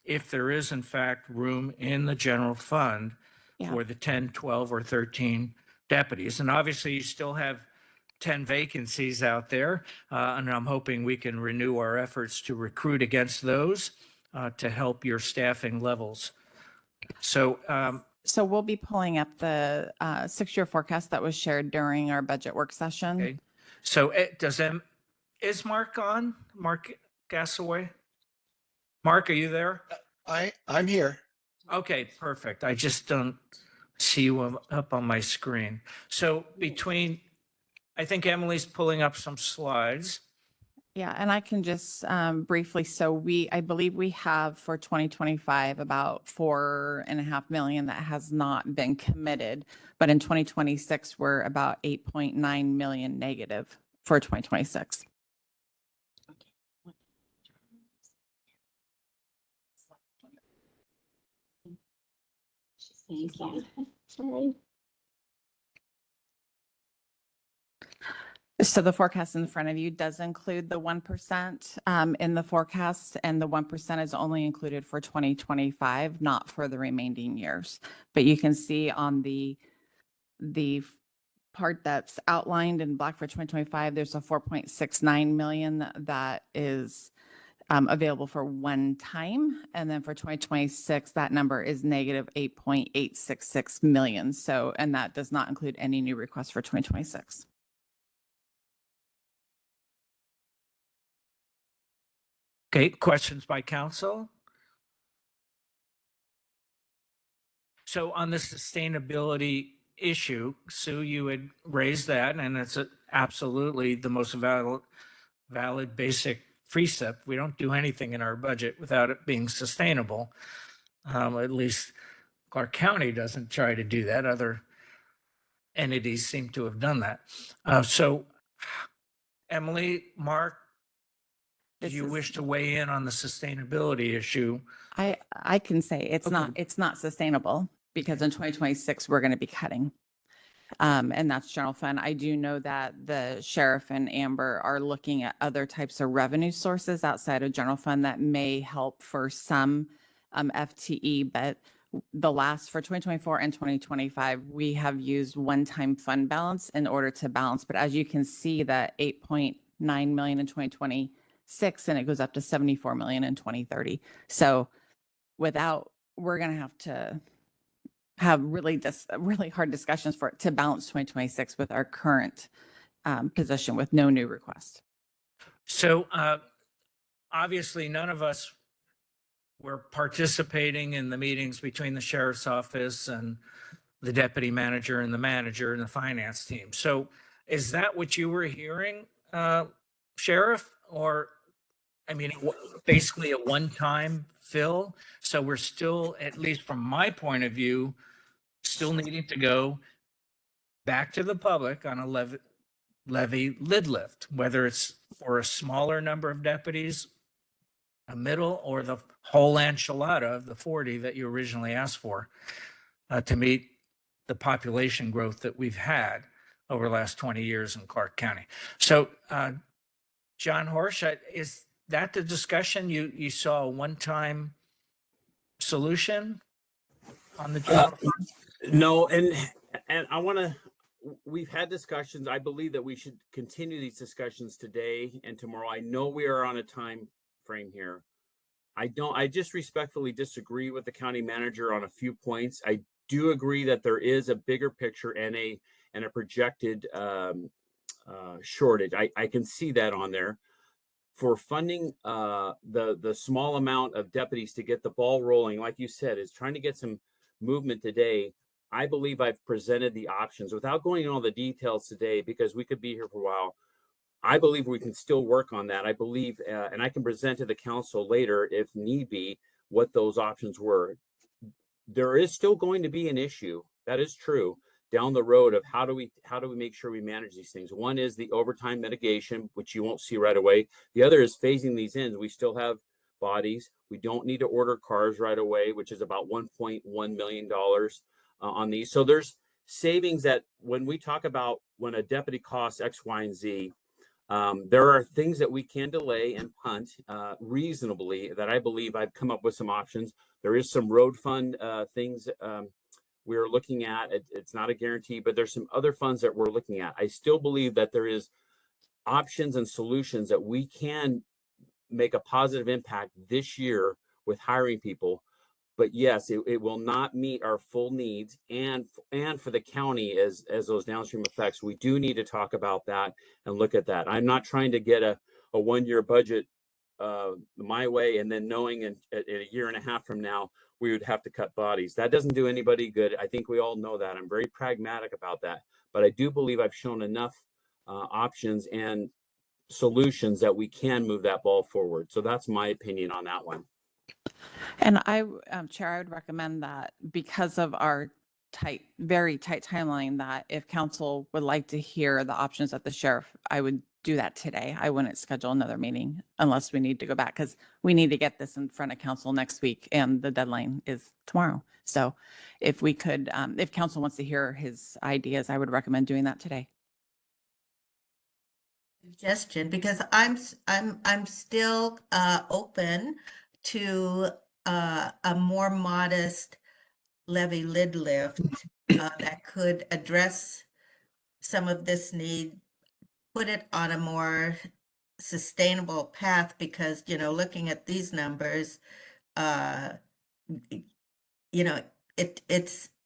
if there is in fact room in the general fund for the 10, 12, or 13 deputies. And obviously you still have 10 vacancies out there, and I'm hoping we can renew our efforts to recruit against those to help your staffing levels. So So we'll be pulling up the 6-year forecast that was shared during our budget work session. okay. So is Mark on? Mark Gasaway? Mark, are you there? I'm here. Okay, perfect. I just don't see you up on my screen. So I think Emily's pulling up some slides. Yeah, and I can just briefly, so I believe we have for 2025 about 4.5 million that has not been committed, but in 2026, we're about 8.9 million negative for 2026. Thank you. Sorry. So the forecast in front of you does include the 1% in the forecast, and the 1% is only included for 2025, not for the remaining years. But you can see on the part that's outlined in black for 2025, there's a 4.69 million that is available for one time. And then for 2026, that number is negative 8.866 million. So, and that does not include any new requests for 2026. Okay, questions by council? So on the sustainability issue, Sue, you had raised that, and it's absolutely the most valid basic precept. We don't do anything in our budget without it being sustainable. At least Clark County doesn't try to do that. Other entities seem to have done that. So Emily, Mark, do you wish to weigh in on the sustainability issue? I can say it's Okay. not sustainable, because in 2026, we're going to be cutting. And that's general fund. I do know that the sheriff and Amber are looking at other types of revenue sources outside of general fund that may help for some FTE, but for 2024 and 2025, we have used one-time fund balance in order to balance. But as you can see, that 8.9 million in 2026, and it goes up to 74 million in 2030. So we're going to have really hard discussions to balance 2026 with our current position with no new request. So obviously, none of us were participating in the meetings between the sheriff's office and the deputy manager and the finance team. So is that what you were hearing, Sheriff? Or, I mean, basically a one-time fill? So we're still, at least from my point of view, still needing to go back to the public on a levy lid lift, whether it's for a smaller number of deputies, a middle, or the whole enchilada of the 40 that you originally asked for to meet the population growth that we've had over the last 20 years in Clark County. So, John Horsch, is that the discussion? You saw a one-time solution on the general fund? No, and I want to. We've had discussions. I believe that we should continue these discussions today and tomorrow. I know we are on a time frame here. I just respectfully disagree with the county manager on a few points. I do agree that there is a bigger picture and a projected shortage. I can see that on there. For funding the small amount of deputies to get the ball rolling, like you said, is trying to get some movement today. I believe I've presented the options without going into all the details today because we could be here for a while. I believe we can still work on that. I believe, and I can present to the council later if need be, what those options were. There is still going to be an issue. That is true down the road of how do we make sure we manage these things. One is the overtime mitigation, which you won't see right away. The other is phasing these in. We still have bodies. We don't need to order cars right away, which is about $1.1 million on these. So there's savings that when we talk about when a deputy costs X, Y, and Z, there are things that we can delay and punt reasonably that I believe I've come up with some options. There is some road fund things we're looking at. It's not a guarantee, but there's some other funds that we're looking at. I still believe that there is options and solutions that we can make a positive impact this year with hiring people. But yes, it will not meet our full needs, and for the county as those downstream effects, we do need to talk about that and look at that. I'm not trying to get a 1-year budget my way and then knowing in a year and a half from now we would have to cut bodies. That doesn't do anybody good. I think we all know that. I'm very pragmatic about that, but I do believe I've shown enough options and solutions that we can move that ball forward. So that's my opinion on that one. And Chair, I would recommend that because of our very tight timeline, that if council would like to hear the options at the sheriff, I would do that today. I wouldn't schedule another meeting unless we need to go back because we need to get this in front of council next week and the deadline is tomorrow. So if we could, if council wants to hear his ideas, I would recommend doing that today. Suggestion, because I'm still open to a more modest levy lid lift that could address some of this need, put it on a more sustainable path, because, you know, looking at these numbers, you know,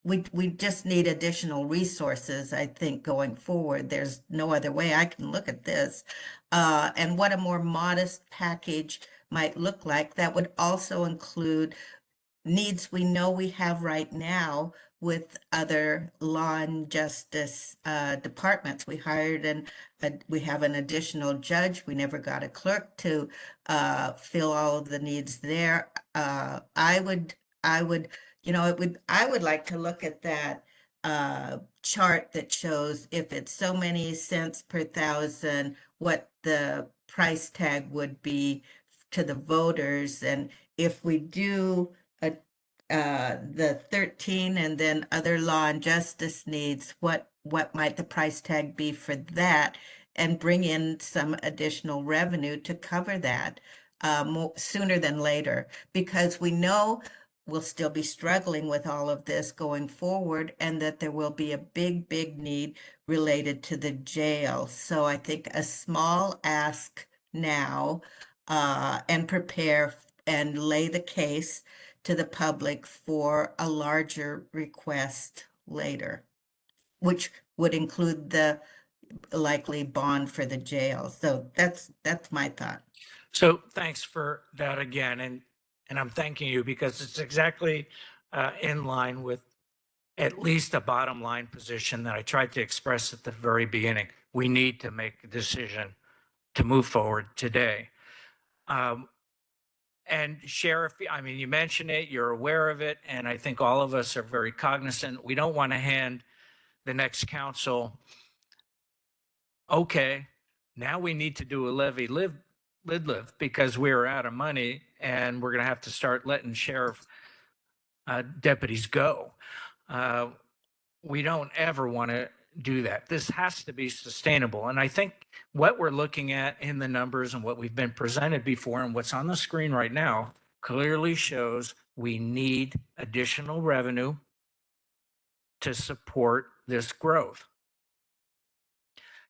we just need additional resources, I think, going forward. There's no other way I can look at this. And what a more modest package might look like that would also include needs we know we have right now with other law and justice departments. We hired we have an additional judge. We never got a clerk to fill all of the needs there. I would, you know, I would like to look at that chart that shows if it's so many cents per thousand, what the price tag would be to the voters. And if we do the 13 and then other law and justice needs, what might the price tag be for that, and bring in some additional revenue to cover that sooner than later, because we know we'll still be struggling with all of this going forward, and that there will be a big need related to the jail. So I think a small ask now and prepare and lay the case to the public for a larger request later, which would include the likely bond for the jail. So that's my thought. So thanks for that again. And I'm thanking you because it's exactly in line with at least a bottom line position that I tried to express at the very beginning. We need to make a decision to move forward today. And Sheriff, I mean, you mentioned it, you're aware of it, and I think all of us are very cognizant. We don't want to hand the next council, okay, now we need to do a levy lid lift because we're out of money and we're going to have to start letting sheriff deputies go. We don't ever want to do that. This has to be sustainable. And I think what we're looking at in the numbers and what we've been presented before and what's on the screen right now clearly shows we need additional revenue to support this growth.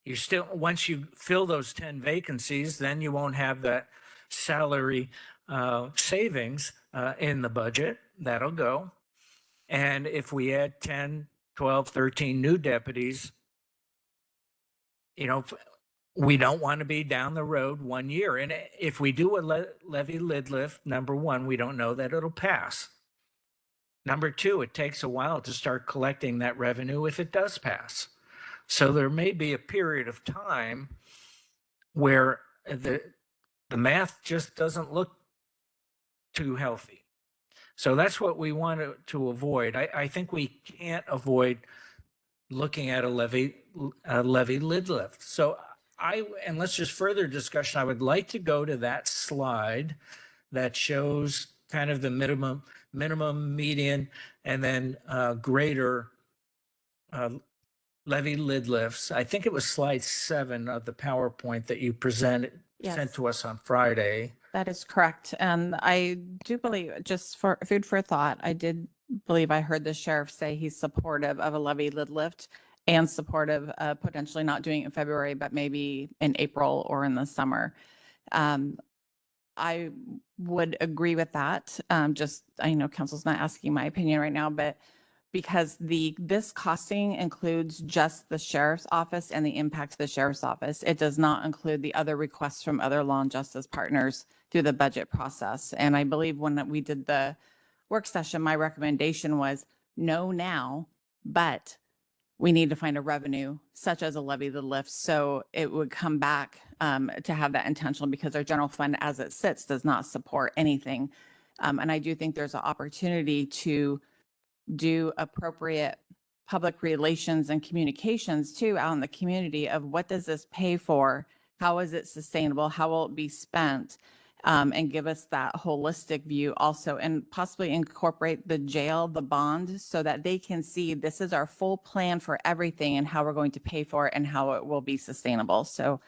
You still, once you fill those 10 vacancies, then you won't have that salary savings in the budget. That'll go. And if we add 10, 12, 13 new deputies, you know, we don't want to be down the road 1 year. And if we do a levy lid lift, number one, we don't know that it'll pass. Number two, it takes a while to start collecting that revenue if it does pass. So there may be a period of time where the math just doesn't look too healthy. So that's what we want to avoid. I think we can't avoid looking at a levy lid lift. So and let's just further discussion. I would like to go to that slide that shows kind of the minimum, median, and then greater levy lid lifts. I think it was slide 7 of the PowerPoint that you sent Yes. to us on Friday. That is correct. And I do believe, just for food for thought, I did believe I heard the sheriff say he's supportive of a levy lid lift and supportive of potentially not doing it in February, but maybe in April or in the summer. I would agree with that. I know council's not asking my opinion right now, but because this costing includes just the sheriff's office and the impact to the sheriff's office. It does not include the other requests from other law and justice partners through the budget process. And I believe when we did the work session, my recommendation was no now, but we need to find a revenue such as a levy lid lift. So it would come back to have that intentional, because our general fund as it sits does not support anything. And I do think there's an opportunity to do appropriate public relations and communications too out in the community of what does this pay for? How is it sustainable? How will it be spent? And give us that holistic view also, and possibly incorporate the jail, the bond, so that they can see this is our full plan for everything and how we're going to pay for it and how it will be sustainable. So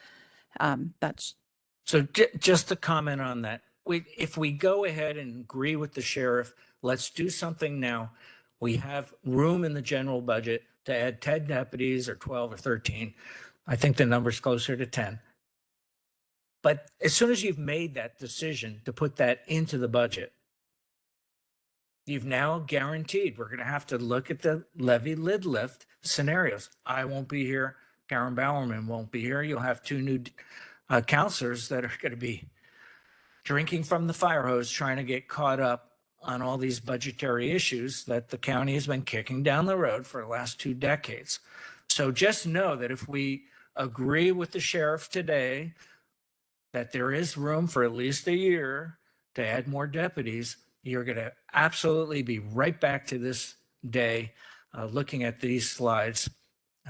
that's. So just to comment on that, if we go ahead and agree with the sheriff, let's do something now. We have room in the general budget to add 10 deputies or 12 or 13. I think the number's closer to 10. But as soon as you've made that decision to put that into the budget, you've now guaranteed we're going to have to look at the levy lid lift scenarios. I won't be here. Karen Bowerman won't be here. You'll have 2 new counselors that are going to be drinking from the fire hose, trying to get caught up on all these budgetary issues that the county has been kicking down the road for the last 2 decades. So just know that if we agree with the sheriff today that there is room for at least a year to add more deputies, you're going to absolutely be right back to this day looking at these slides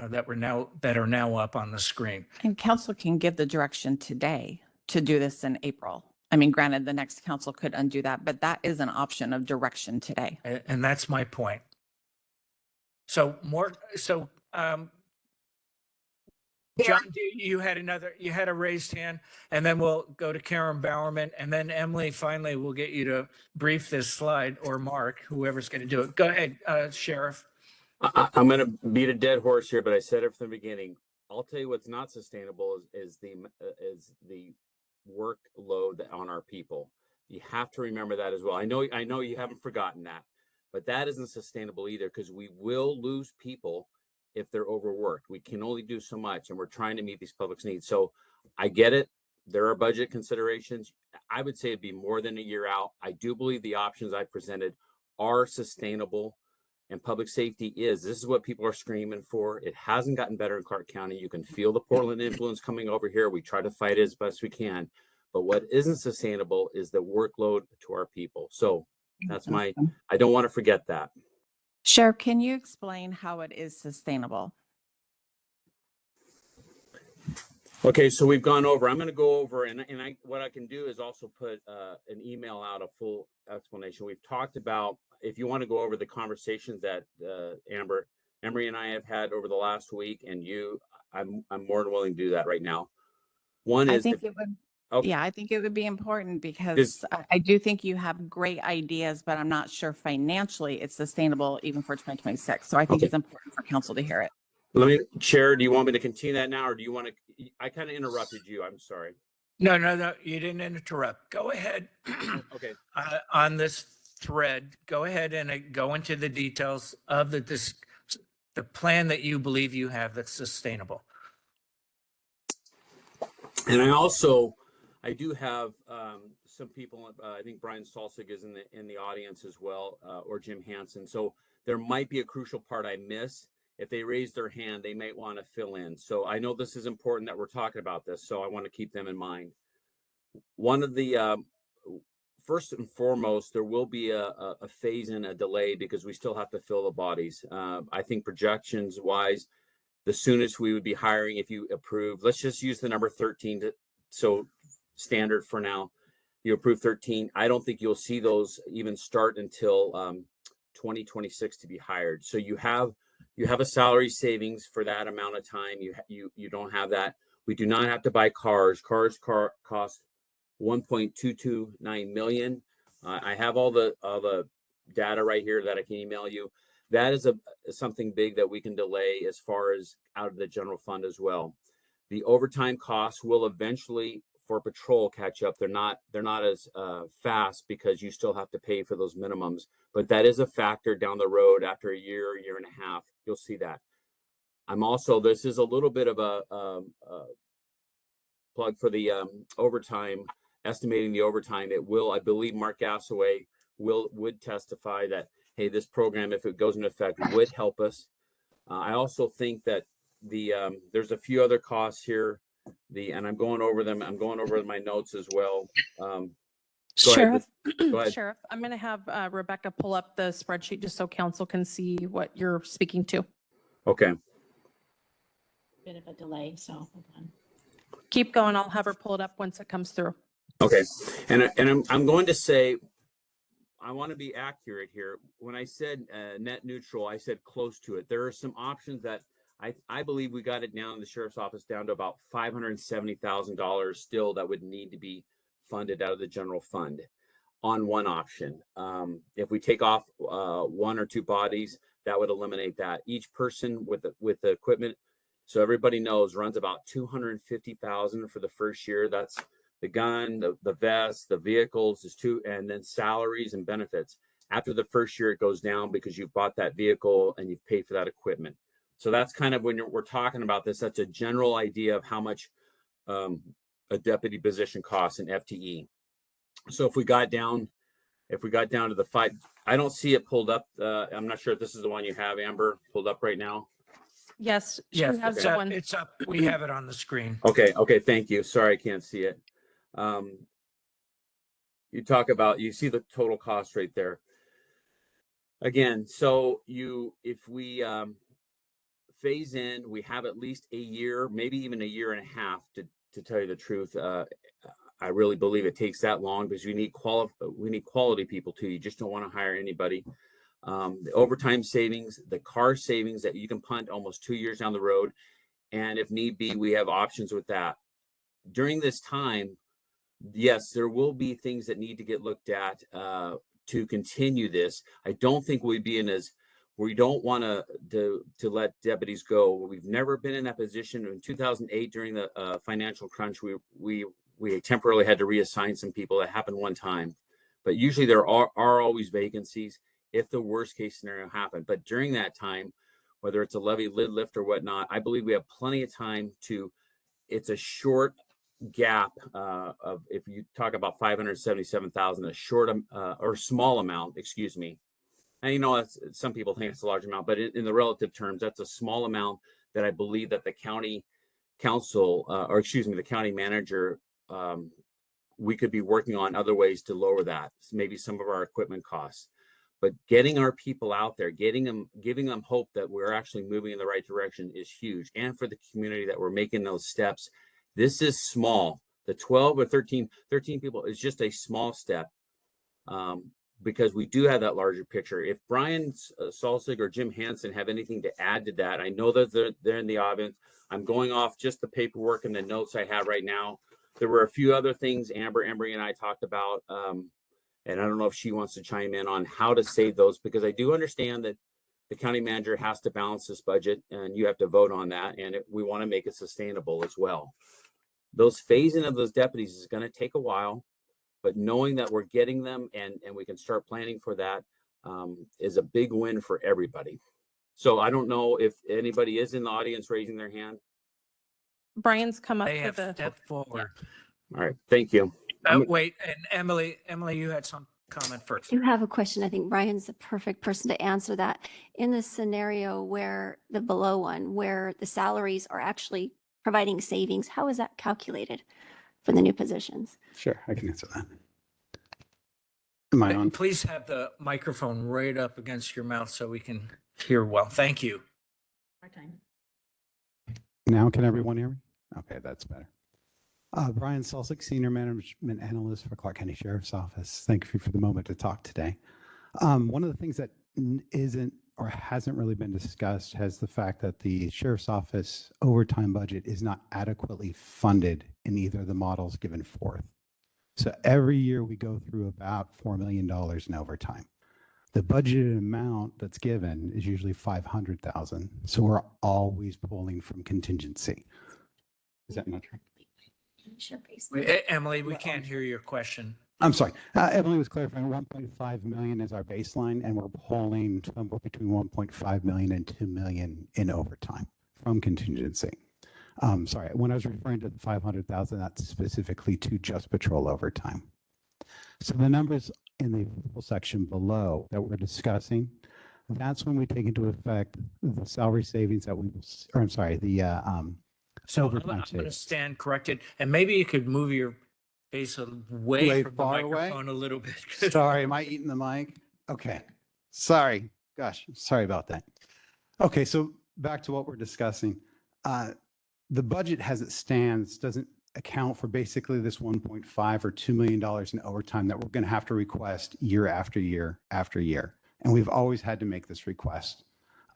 that are now up on the screen. And council can give the direction today to do this in April. I mean, granted, the next council could undo that, but that is an option of direction today. And that's my point. So John, you had a raised hand, and then we'll go to Karen Bowerman, and then Emily, finally, we'll get you to brief this slide, or Mark, whoever's going to do it. Go ahead, Sheriff. I'm going to beat a dead horse here, but I said it from the beginning. I'll tell you what's not sustainable is the workload on our people. You have to remember that as well. I know you haven't forgotten that, but that isn't sustainable either, because we will lose people if they're overworked. We can only do so much, and we're trying to meet these public's needs. So I get it. There are budget considerations. I would say it'd be more than a year out. I do believe the options I presented are sustainable, and public safety this is what people are screaming for. It hasn't gotten better in Clark County. You can feel the Portland influence coming over here. We try to fight it as best we can, but what isn't sustainable is the workload to our people. So that's I don't want to forget that. Sheriff, can you explain how it is sustainable? Okay, so we've gone over. I'm going to go over, and what I can do is also put an email out, a full explanation. We've talked about, if you want to go over the conversations that Emery and I have had over the last week, and I'm more than willing to do that right now. One is, Okay. Yeah, I think it would be important because I do think you have great ideas, but I'm not sure financially it's sustainable even for 2026. So I think Okay. it's important for council to hear it. Let me, Chair, do you want me to continue that now, or do you want to, I kind of interrupted you. I'm sorry. No, you didn't interrupt. Go ahead. Okay. On this thread, go ahead and go into the details of the plan that you believe you have that's sustainable. And I do have some people. I think Brian Salsig is in the audience as well, or Jim Hansen. So there might be a crucial part I miss. If they raise their hand, they might want to fill in. So I know this is important that we're talking about this. So I want to keep them in mind. One of the first and foremost, there will be a phase in, a delay, because we still have to fill the bodies. I think projections wise, the soonest we would be hiring, if you approve, let's just use the number 13 so standard for now. You approve 13. I don't think you'll see those even start until 2026 to be hired. So you have a salary savings for that amount of time. You don't have that. We do not have to buy cars. Cars cost $1.229 million. I have all the data right here that I can email you. That is something big that we can delay as far as out of the general fund as well. The overtime costs will eventually for patrol catch up. They're not as fast because you still have to pay for those minimums, but that is a factor down the road after a year and a half. You'll see that. This is a little bit of a plug for the overtime, estimating the overtime. It will, I believe Mark Gassaway would testify that, hey, this program, if it goes into effect, would help us. I also think that there's a few other costs here, and I'm going over them. I'm going over my notes as well. Sheriff, Go ahead. Sheriff, I'm going to have Rebecca pull up the spreadsheet just so council can see what you're speaking to. Okay. Bit of a delay, so hold on. Keep going. I'll have her pull it up once it comes through. Okay. And I'm going to say, I want to be accurate here. When I said net neutral, I said close to it. There are some options that I believe we got it down in the sheriff's office down to about $570,000 still that would need to be funded out of the general fund on one option. If we take off one or two bodies, that would eliminate that. Each person with the equipment, so everybody knows, runs about $250,000 for the first year. That's the gun, the vest, the vehicles is and then salaries and benefits. After the first year, it goes down because you've bought that vehicle and you've paid for that equipment. So that's kind of when we're talking about this, that's a general idea of how much a deputy position costs in FTE. So if we got down to the five, I don't see it pulled up. I'm not sure if this is the one you have, Amber, pulled up right now. Yes, she Yes, has it's that up. one. It's up. We have it on the screen. Okay. Thank you. Sorry, I can't see it. You see the total cost right there. Again, so if we phase in, we have at least a year, maybe even a year and a half to tell you the truth. I really believe it takes that long because we need quality people too. You just don't want to hire anybody. The overtime savings, the car savings that you can punt almost 2 years down the road. And if need be, we have options with that. During this time, yes, there will be things that need to get looked at to continue this. I don't think we'd be we don't want to let deputies go. We've never been in that position. In 2008, during the financial crunch, we temporarily had to reassign some people. That happened one time, but usually there are always vacancies if the worst case scenario happened. But during that time, whether it's a levy lid lift or whatnot, I believe we have plenty of time it's a short gap of, if you talk about 577,000, a short or small amount, excuse me. And some people think it's a large amount, but in the relative terms, that's a small amount that I believe that the county council, the county manager, we could be working on other ways to lower that. Maybe some of our equipment costs, but getting our people out there, giving them hope that we're actually moving in the right direction is huge. And for the community that we're making those steps, this is small. The 12 or 13 people is just a small step. Because we do have that larger picture. If Brian Salsig or Jim Hansen have anything to add to that, I know that they're in the audience. I'm going off just the paperwork and the notes I have right now. There were a few other things Amber, Embry, and I talked about, and I don't know if she wants to chime in on how to save those, because I do understand that the county manager has to balance this budget, and you have to vote on that, and we want to make it sustainable as well. Those phasing of those deputies is going to take a while, but knowing that we're getting them and we can start planning for that is a big win for everybody. So I don't know if anybody is in the audience raising their hand. Brian's come up They to have the, stepped forward. All right, thank you. Wait, and Emily, you had some comment first. You have a question. I think Brian's the perfect person to answer that. In the scenario where the below one, where the salaries are actually providing savings, how is that calculated for the new positions? Sure, I can answer that. Am I on? Please have the microphone right up against your mouth so we can hear well. Thank you. Now, can everyone hear me? Okay, that's better. Brian Salsick, Senior Management Analyst for Clark County Sheriff's Office. Thank you for the moment to talk today. One of the things that isn't or hasn't really been discussed has the fact that the Sheriff's Office overtime budget is not adequately funded in either of the models given forth. So every year we go through about $4 million in overtime. The budgeted amount that's given is usually $500,000. So we're always pulling from contingency. Is that not true? Emily, we can't hear your question. I'm sorry. Emily was clarifying 1.5 million is our baseline, and we're pulling between 1.5 million and 2 million in overtime from contingency. Sorry, when I was referring to the 500,000, that's specifically to just patrol overtime. So the numbers in the section below that we're discussing, that's when we take into effect the salary savings that we, or I'm sorry, the So I'm overtime going to savings. stand corrected, and maybe you could move your face away Way from the far away? microphone a little bit. Sorry, am I eating the mic? Okay. Sorry. Gosh, sorry about that. Okay, so back to what we're discussing. The budget as it stands doesn't account for basically this 1.5 or $2 million in overtime that we're going to have to request year after year after year. And we've always had to make this request.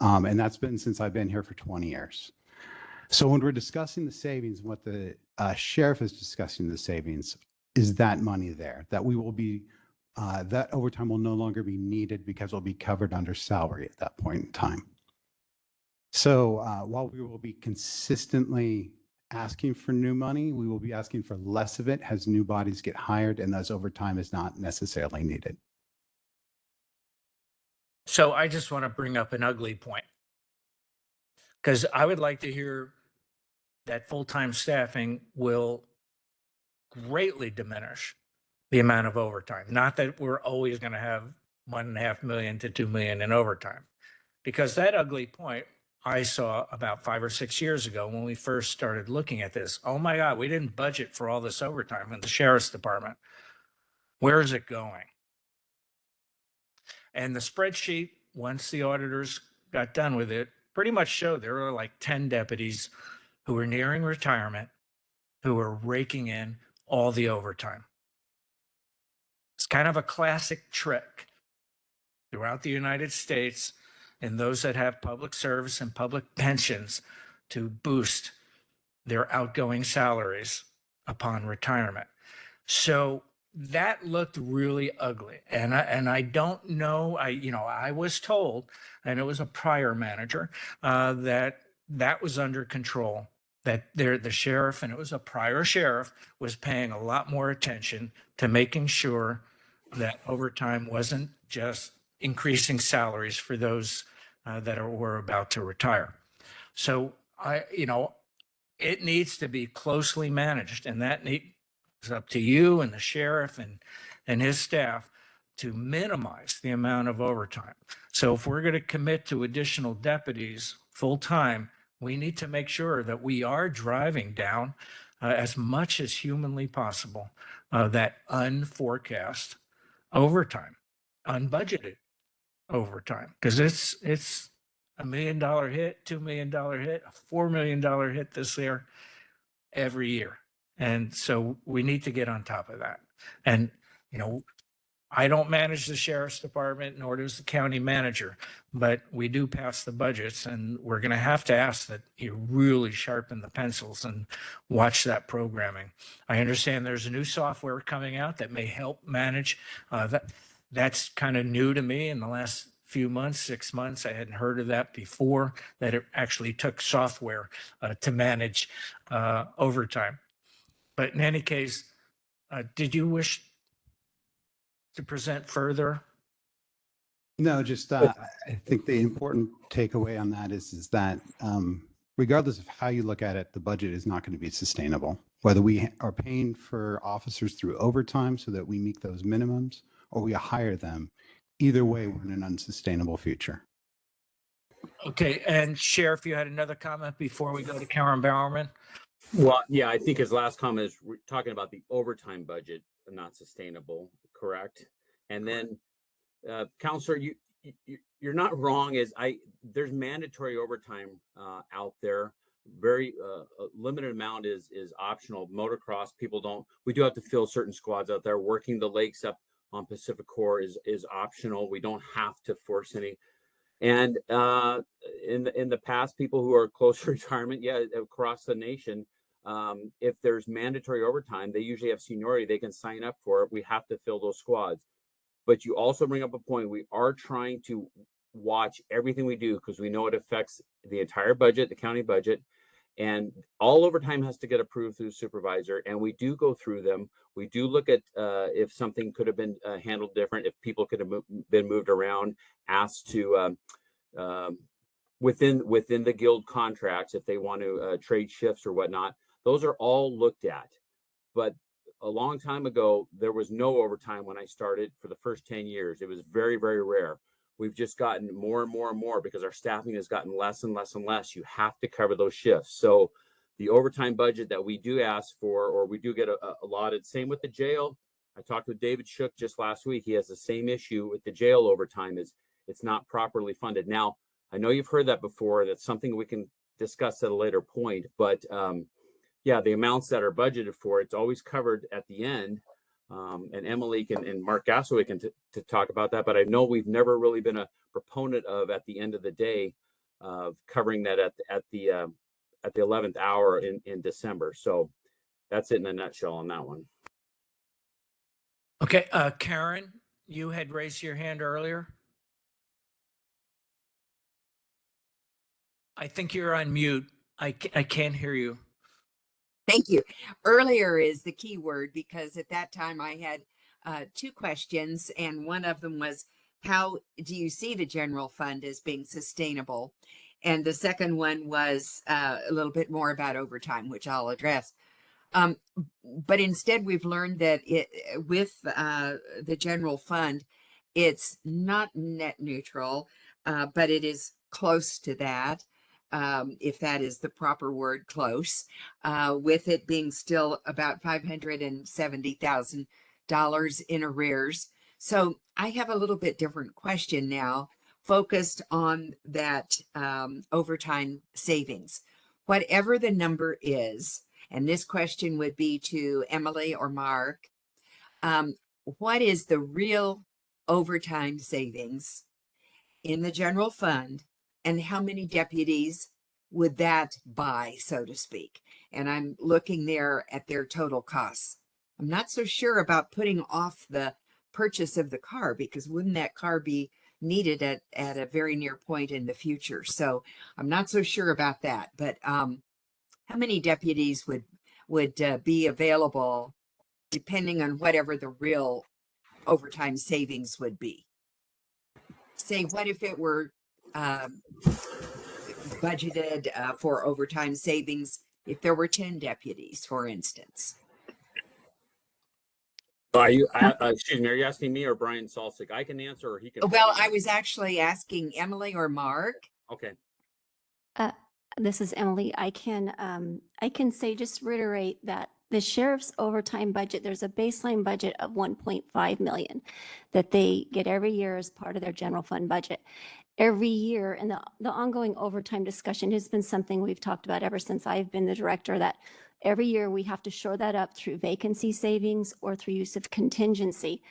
And that's been since I've been here for 20 years. So when we're discussing the savings, what the sheriff is discussing the savings is that money there, that we will be, that overtime will no longer be needed because it'll be covered under salary at that point in time. So while we will be consistently asking for new money, we will be asking for less of it as new bodies get hired and thus overtime is not necessarily needed. So I just want to bring up an ugly point, because I would like to hear that full-time staffing will greatly diminish the amount of overtime. Not that we're always going to have 1.5 million to 2 million in overtime, because that ugly point I saw about 5 or 6 years ago when we first started looking at this. Oh my God, we didn't budget for all this overtime in the sheriff's department. Where is it going? And the spreadsheet, once the auditors got done with it, pretty much showed there were like 10 deputies who were nearing retirement, who were raking in all the overtime. It's kind of a classic trick throughout the United States and those that have public service and public pensions to boost their outgoing salaries upon retirement. So that looked really ugly. And I don't know, I was told, and it was a prior manager, that was under control, that the sheriff, and it was a prior sheriff, was paying a lot more attention to making sure that overtime wasn't just increasing salaries for those that were about to retire. So it needs to be closely managed, and that it's up to you and the sheriff and his staff to minimize the amount of overtime. So if we're going to commit to additional deputies full-time, we need to make sure that we are driving down as much as humanly possible that unforecast overtime, unbudgeted overtime, because it's $1 million hit, $2 million hit, a $4 million hit this year every year. And so we need to get on top of that. And, I don't manage the sheriff's department, nor does the county manager, but we do pass the budgets, and we're going to have to ask that you really sharpen the pencils and watch that programming. I understand there's a new software coming out that may help manage that's kind of new to me in the last few months, 6 months. I hadn't heard of that before, that it actually took software to manage overtime. But in any case, did you wish to present further? No, just I think the important takeaway on that is that regardless of how you look at it, the budget is not going to be sustainable. Whether we are paying for officers through overtime so that we meet those minimums, or we hire them, either way, we're in an unsustainable future. Okay, and Sheriff, you had another comment before we go to Karen Bowerman? Well, yeah, I think his last comment is we're talking about the overtime budget not sustainable, correct? And then, Counselor, you're not wrong. There's mandatory overtime out there. Very a limited amount is optional. Motocross, we do have to fill certain squads out there. Working the lakes up on Pacific Core is optional. We don't have to force any. And in the past, people who are close to retirement, across the nation, if there's mandatory overtime, they usually have seniority. They can sign up for it. We have to fill those squads. But you also bring up a point. We are trying to watch everything we do because we know it affects the entire budget, the county budget, and all overtime has to get approved through the supervisor. And we do go through them. We do look at if something could have been handled different, if people could have been moved around, asked to within the guild contracts, if they want to trade shifts or whatnot. Those are all looked at. But a long time ago, there was no overtime when I started for the first 10 years. It was very, very rare. We've just gotten more and more and more because our staffing has gotten less and less and less. You have to cover those shifts. So the overtime budget that we do ask for, or we do get allotted, same with the jail. I talked with David Shook just last week. He has the same issue with the jail overtime, is it's not properly funded. Now, I know you've heard that before. That's something we can discuss at a later point, but the amounts that are budgeted for, it's always covered at the end. And Emily and Mark Gasaway can to talk about that, but I know we've never really been a proponent of, at the end of the day, of covering that at the 11th hour in December. So that's it in a nutshell on that one. Okay, Karen, you had raised your hand earlier. I think you're on mute. I can't hear you. Thank you. Earlier is the key word, because at that time I had two questions, and one of them was, how do you see the general fund as being sustainable? And the second one was a little bit more about overtime, which I'll address. But instead, we've learned that with the general fund, it's not net neutral, but it is close to that. If that is the proper word, close, with it being still about $570,000 in arrears. So I have a little bit different question now, focused on that overtime savings. Whatever the number is, and this question would be to Emily or Mark, what is the real overtime savings in the general fund? And how many deputies would that buy, so to speak? And I'm looking there at their total costs. I'm not so sure about putting off the purchase of the car, because wouldn't that car be needed at a very near point in the future? So I'm not so sure about that. But how many deputies would be available depending on whatever the real overtime savings would be? Say, what if it were budgeted for overtime savings if there were 10 deputies, for instance? Are you, excuse me, are you asking me or Brian Salsic? I can answer, or he can. Well, I was actually asking Emily or Mark. Okay. This is Emily. I can say, just reiterate that the sheriff's overtime budget, there's a baseline budget of 1.5 million that they get every year as part of their general fund budget. Every year, and the ongoing overtime discussion has been something we've talked about ever since I've been the director, that every year we have to shore that up through vacancy savings or through use of contingency.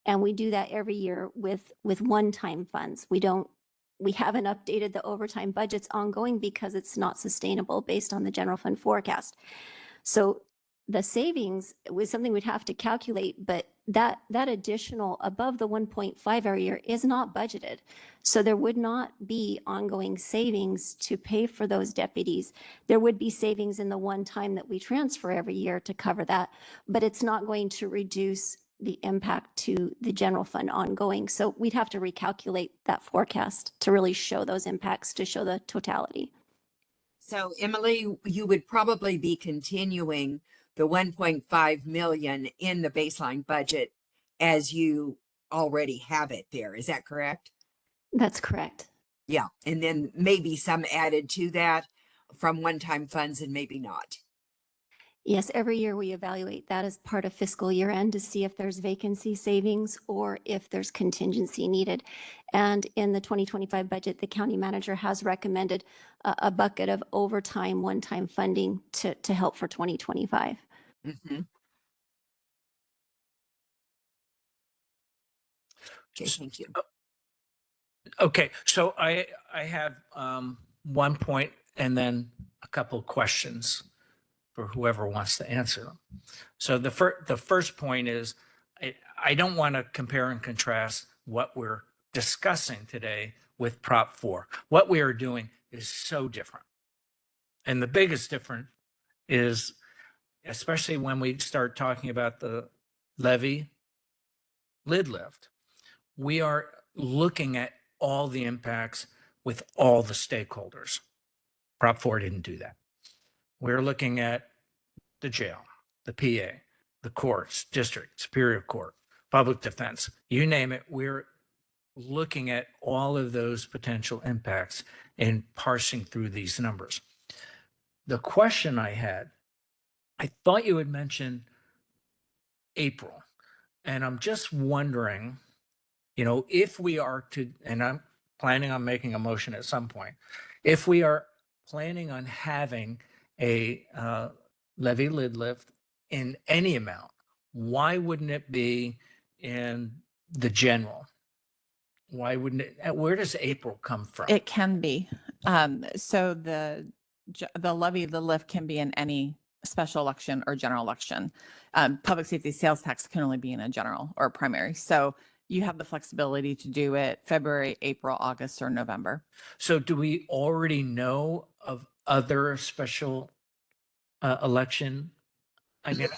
And we do that every year with one-time funds. We haven't updated the overtime budgets ongoing because it's not sustainable based on the general fund forecast. So the savings was something we'd have to calculate, but that additional above the 1.5 every year is not budgeted. So there would not be ongoing savings to pay for those deputies. There would be savings in the one time that we transfer every year to cover that, but it's not going to reduce the impact to the general fund ongoing. So we'd have to recalculate that forecast to really show those impacts, to show the totality. So Emily, you would probably be continuing the 1.5 million in the baseline budget as you already have it there. Is that correct? That's correct. Yeah. And then maybe some added to that from one-time funds and maybe not. Yes, every year we evaluate that as part of fiscal year end to see if there's vacancy savings or if there's contingency needed. And in the 2025 budget, the county manager has recommended a bucket of overtime, one-time funding to help for 2025. Mm-hmm. Okay, thank you. Okay, so I have one point and then a couple of questions for whoever wants to answer them. So the first point is I don't want to compare and contrast what we're discussing today with Prop 4. What we are doing is so different. And the biggest difference is, especially when we start talking about the levy lid lift, we are looking at all the impacts with all the stakeholders. Prop 4 didn't do that. We're looking at the jail, the PA, the courts, district, superior court, public defense, you name it. We're looking at all of those potential impacts and parsing through these numbers. The question I had, I thought you had mentioned April, and I'm just wondering, if we are to, and I'm planning on making a motion at some point, if we are planning on having a levy lid lift in any amount, why wouldn't it be in the general? Why wouldn't it? Where does April come from? It can be. So the levy, the lift can be in any special election or general election. Public safety sales tax can only be in a general or primary. So you have the flexibility to do it February, April, August, or November. So do we already know of other special election? I mean,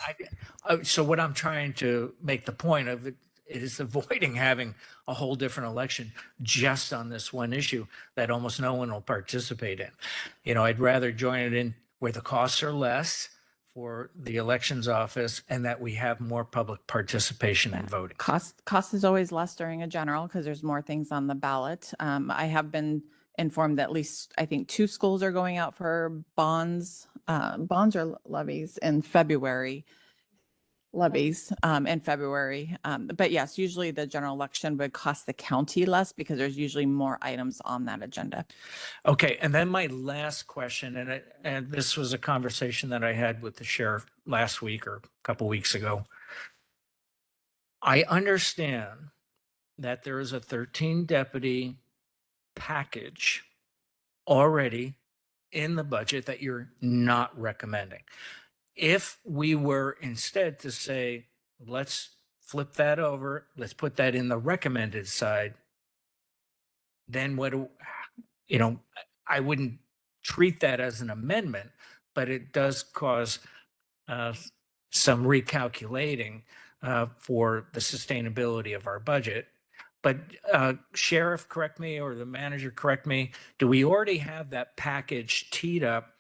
so what I'm trying to make the point of it is avoiding having a whole different election just on this one issue that almost no one will participate in. I'd rather join it in where the costs are less for the elections office and that we have more public participation in voting. Cost is always less during a general because there's more things on the ballot. I have been informed that at least I think 2 schools are going out for bonds or levies in February. But yes, usually the general election would cost the county less because there's usually more items on that agenda. Okay, and then my last question, and this was a conversation that I had with the sheriff last week or a couple weeks ago. I understand that there is a 13 deputy package already in the budget that you're not recommending. If we were instead to say, let's flip that over, let's put that in the recommended side, then I wouldn't treat that as an amendment, but it does cause some recalculating for the sustainability of our budget. But Sheriff, correct me, or the manager, correct me, do we already have that package teed up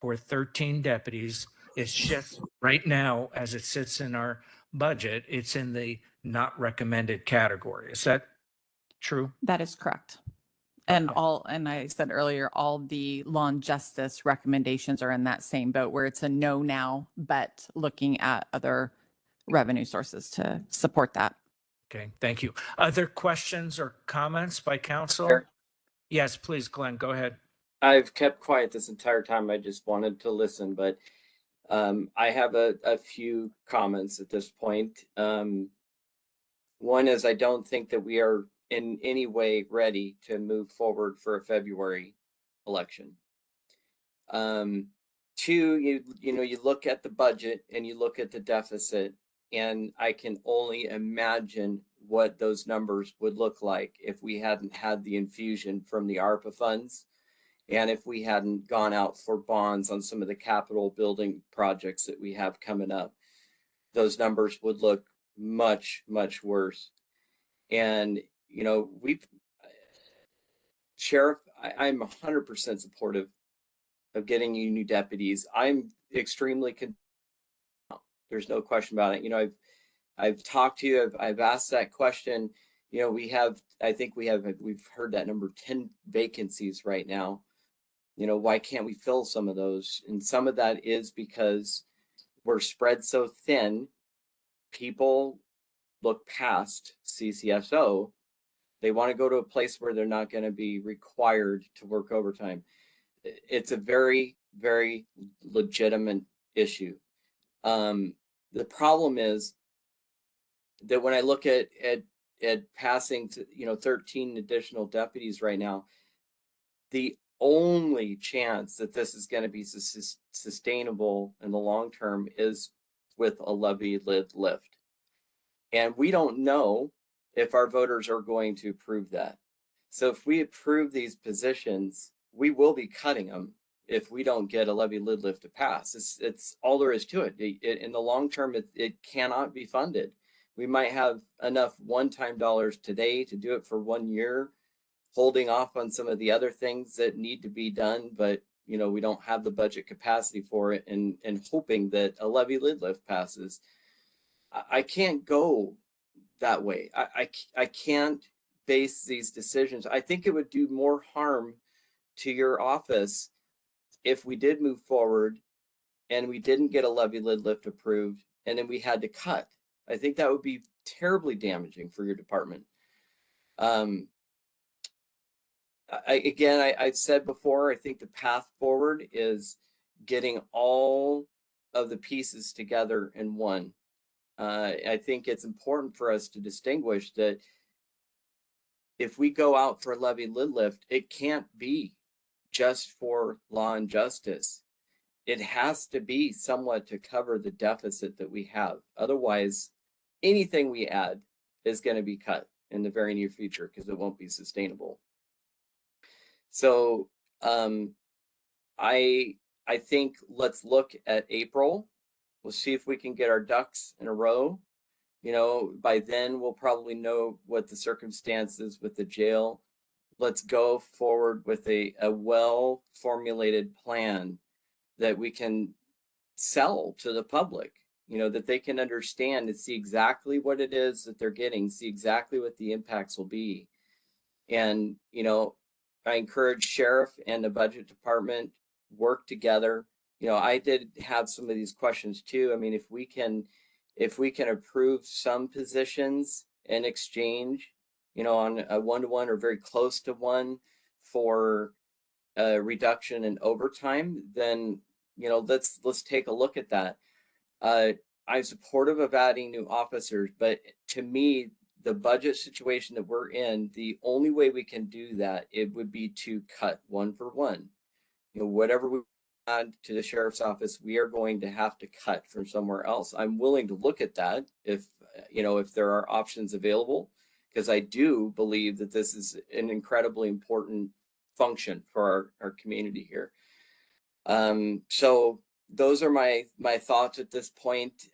for 13 deputies? It's just right now, as it sits in our budget, it's in the not recommended category. Is that true? That is correct. And I said earlier, all the law and justice recommendations are in that same boat where it's a no now, but looking at other revenue sources to support that. Okay, thank you. Other questions or comments by council? Sure. Yes, please, Glenn, go ahead. I've kept quiet this entire time. I just wanted to listen, but I have a few comments at this point. One is I don't think that we are in any way ready to move forward for a February election. Two, you look at the budget and you look at the deficit, and I can only imagine what those numbers would look like if we hadn't had the infusion from the ARPA funds, and if we hadn't gone out for bonds on some of the capital building projects that we have coming up. Those numbers would look much, much worse. And, Sheriff, I'm 100% supportive of getting you new deputies. I'm extremely there's no question about it. I've talked to you, I've asked that question. We've heard that number 10 vacancies right now. Why can't we fill some of those? And some of that is because we're spread so thin, people look past CCSO. They want to go to a place where they're not going to be required to work overtime. It's a very, very legitimate issue. The problem is that when I look at passing to 13 additional deputies right now, the only chance that this is going to be sustainable in the long term is with a levy lid lift. And we don't know if our voters are going to approve that. So if we approve these positions, we will be cutting them if we don't get a levy lid lift to pass. It's all there is to it. In the long term, it cannot be funded. We might have enough one-time dollars today to do it for 1 year, holding off on some of the other things that need to be done, but we don't have the budget capacity for it, and hoping that a levy lid lift passes. I can't go that way. I can't base these decisions. I think it would do more harm to your office if we did move forward and we didn't get a levy lid lift approved and then we had to cut. I think that would be terribly damaging for your department. I've said before, I think the path forward is getting all of the pieces together in one. I think it's important for us to distinguish that if we go out for a levy lid lift, it can't be just for law and justice. It has to be somewhat to cover the deficit that we have. Otherwise, anything we add is going to be cut in the very near future because it won't be sustainable. So I think let's look at April. We'll see if we can get our ducks in a row. By then we'll probably know what the circumstances with the jail. Let's go forward with a well-formulated plan that we can sell to the public, that they can understand and see exactly what it is that they're getting, see exactly what the impacts will be. And, I encourage sheriff and the budget department work together. I did have some of these questions too. I mean, if we can approve some positions in exchange, on a 1-to-1 or very close to one for a reduction in overtime, then, let's take a look at that. I'm supportive of adding new officers, but to me, the budget situation that we're in, the only way we can do that, it would be to cut 1 for 1. Whatever we add to the sheriff's office, we are going to have to cut from somewhere else. I'm willing to look at that if there are options available, because I do believe that this is an incredibly important function for our community here. So those are my thoughts at this point.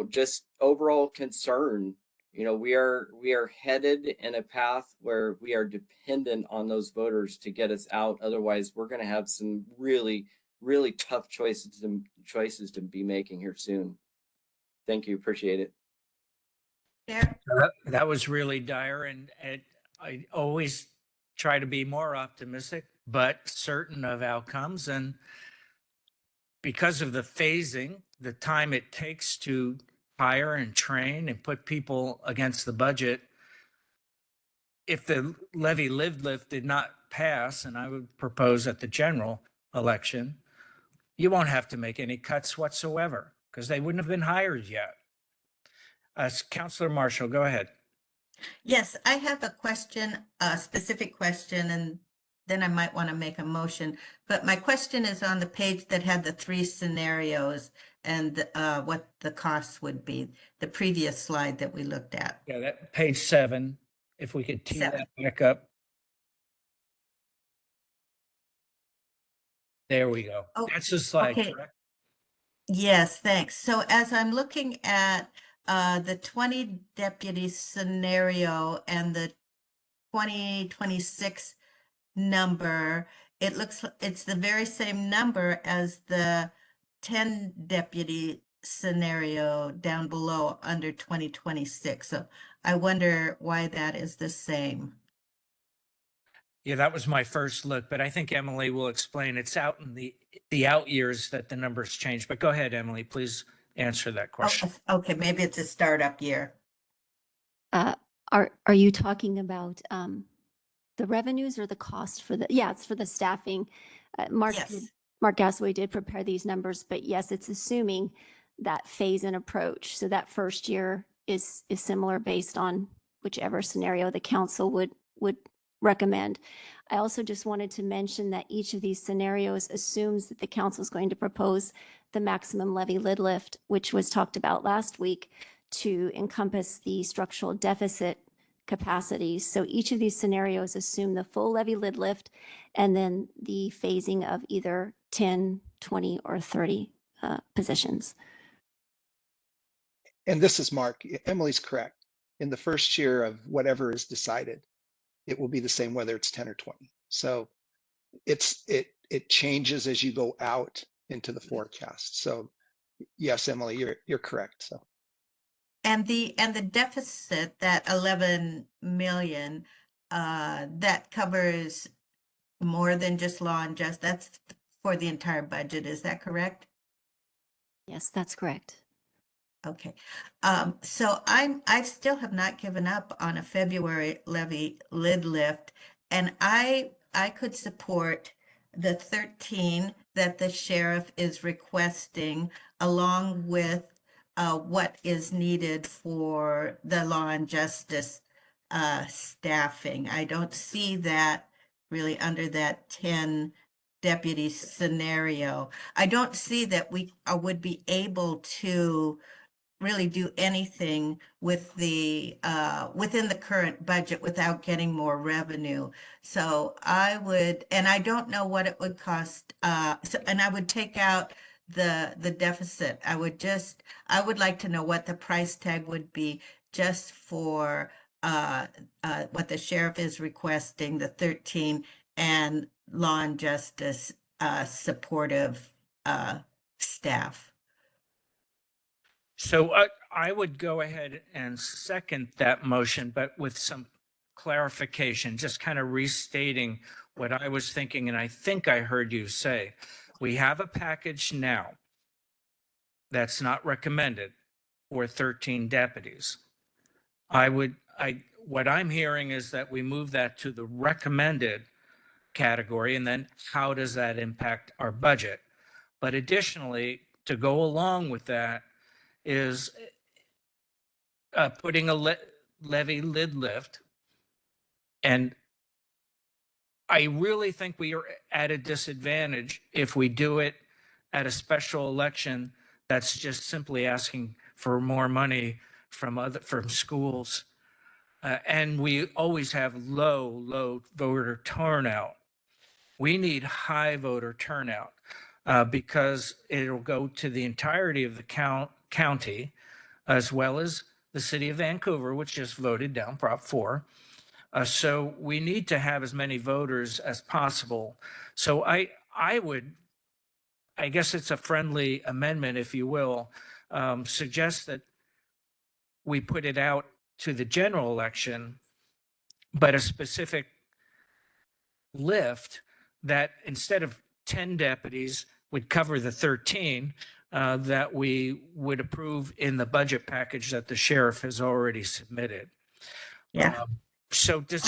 Just overall concern. We are headed in a path where we are dependent on those voters to get us out. Otherwise, we're going to have some really, really tough choices to be making here soon. Thank you. Appreciate it. Yeah. That was really dire, and I always try to be more optimistic, but certain of outcomes. And because of the phasing, the time it takes to hire and train and put people against the budget, if the levy lid lift did not pass, and I would propose at the general election, you won't have to make any cuts whatsoever because they wouldn't have been hired yet. Councilor Marshall, go ahead. Yes, I have a question, a specific question, and then I might want to make a motion. But my question is on the page that had the 3 scenarios and what the costs would be, the previous slide that we looked at. Yeah, that page 7, if we could tee 7. that back up. There we go. Oh, That's the slide, okay. correct? Yes, thanks. So as I'm looking at the 20 deputy scenario and the 2026 number, it looks it's the very same number as the 10 deputy scenario down below under 2026. So I wonder why that is the same. Yeah, that was my first look, but I think Emily will explain. It's out in the out years that the numbers change. But go ahead, Emily, please answer that question. Okay, maybe it's a startup year. Are you talking about the revenues or the cost for the, yeah, it's for the staffing. Mark Yes. Gasaway did prepare these numbers, but yes, it's assuming that phase and approach. So that first year is similar based on whichever scenario the council would recommend. I also just wanted to mention that each of these scenarios assumes that the council is going to propose the maximum levy lid lift, which was talked about last week, to encompass the structural deficit capacities. So each of these scenarios assume the full levy lid lift and then the phasing of either 10, 20, or 30 positions. And this is Mark. Emily's correct. In the first year of whatever is decided, it will be the same whether it's 10 or 20. So it changes as you go out into the forecast. So yes, Emily, you're correct. So. And the deficit, that 11 million, that covers more than just law and justice. That's for the entire budget. Is that correct? Yes, that's correct. Okay. So I still have not given up on a February levy lid lift, and I could support the 13 that the sheriff is requesting, along with what is needed for the law and justice staffing. I don't see that really under that 10 deputy scenario. I don't see that we would be able to really do anything with the within the current budget without getting more revenue. So I would, and I don't know what it would cost. And I would take out the deficit. I would like to know what the price tag would be just for what the sheriff is requesting, the 13, and law and justice supportive staff. So I would go ahead and second that motion, but with some clarification, just kind of restating what I was thinking, and I think I heard you say. We have a package now that's not recommended for 13 deputies. What I'm hearing is that we move that to the recommended category, and then how does that impact our budget? But additionally, to go along with that is putting a levy lid lift. And I really think we are at a disadvantage if we do it at a special election that's just simply asking for more money from schools. And we always have low voter turnout. We need high voter turnout because it'll go to the entirety of the county, as well as the city of Vancouver, which just voted down Prop 4. So we need to have as many voters as possible. So I guess it's a friendly amendment, if you will, suggest that we put it out to the general election, but a specific lift that instead of 10 deputies would cover the 13 that we would approve in the budget package that the sheriff has already submitted. Yeah. So does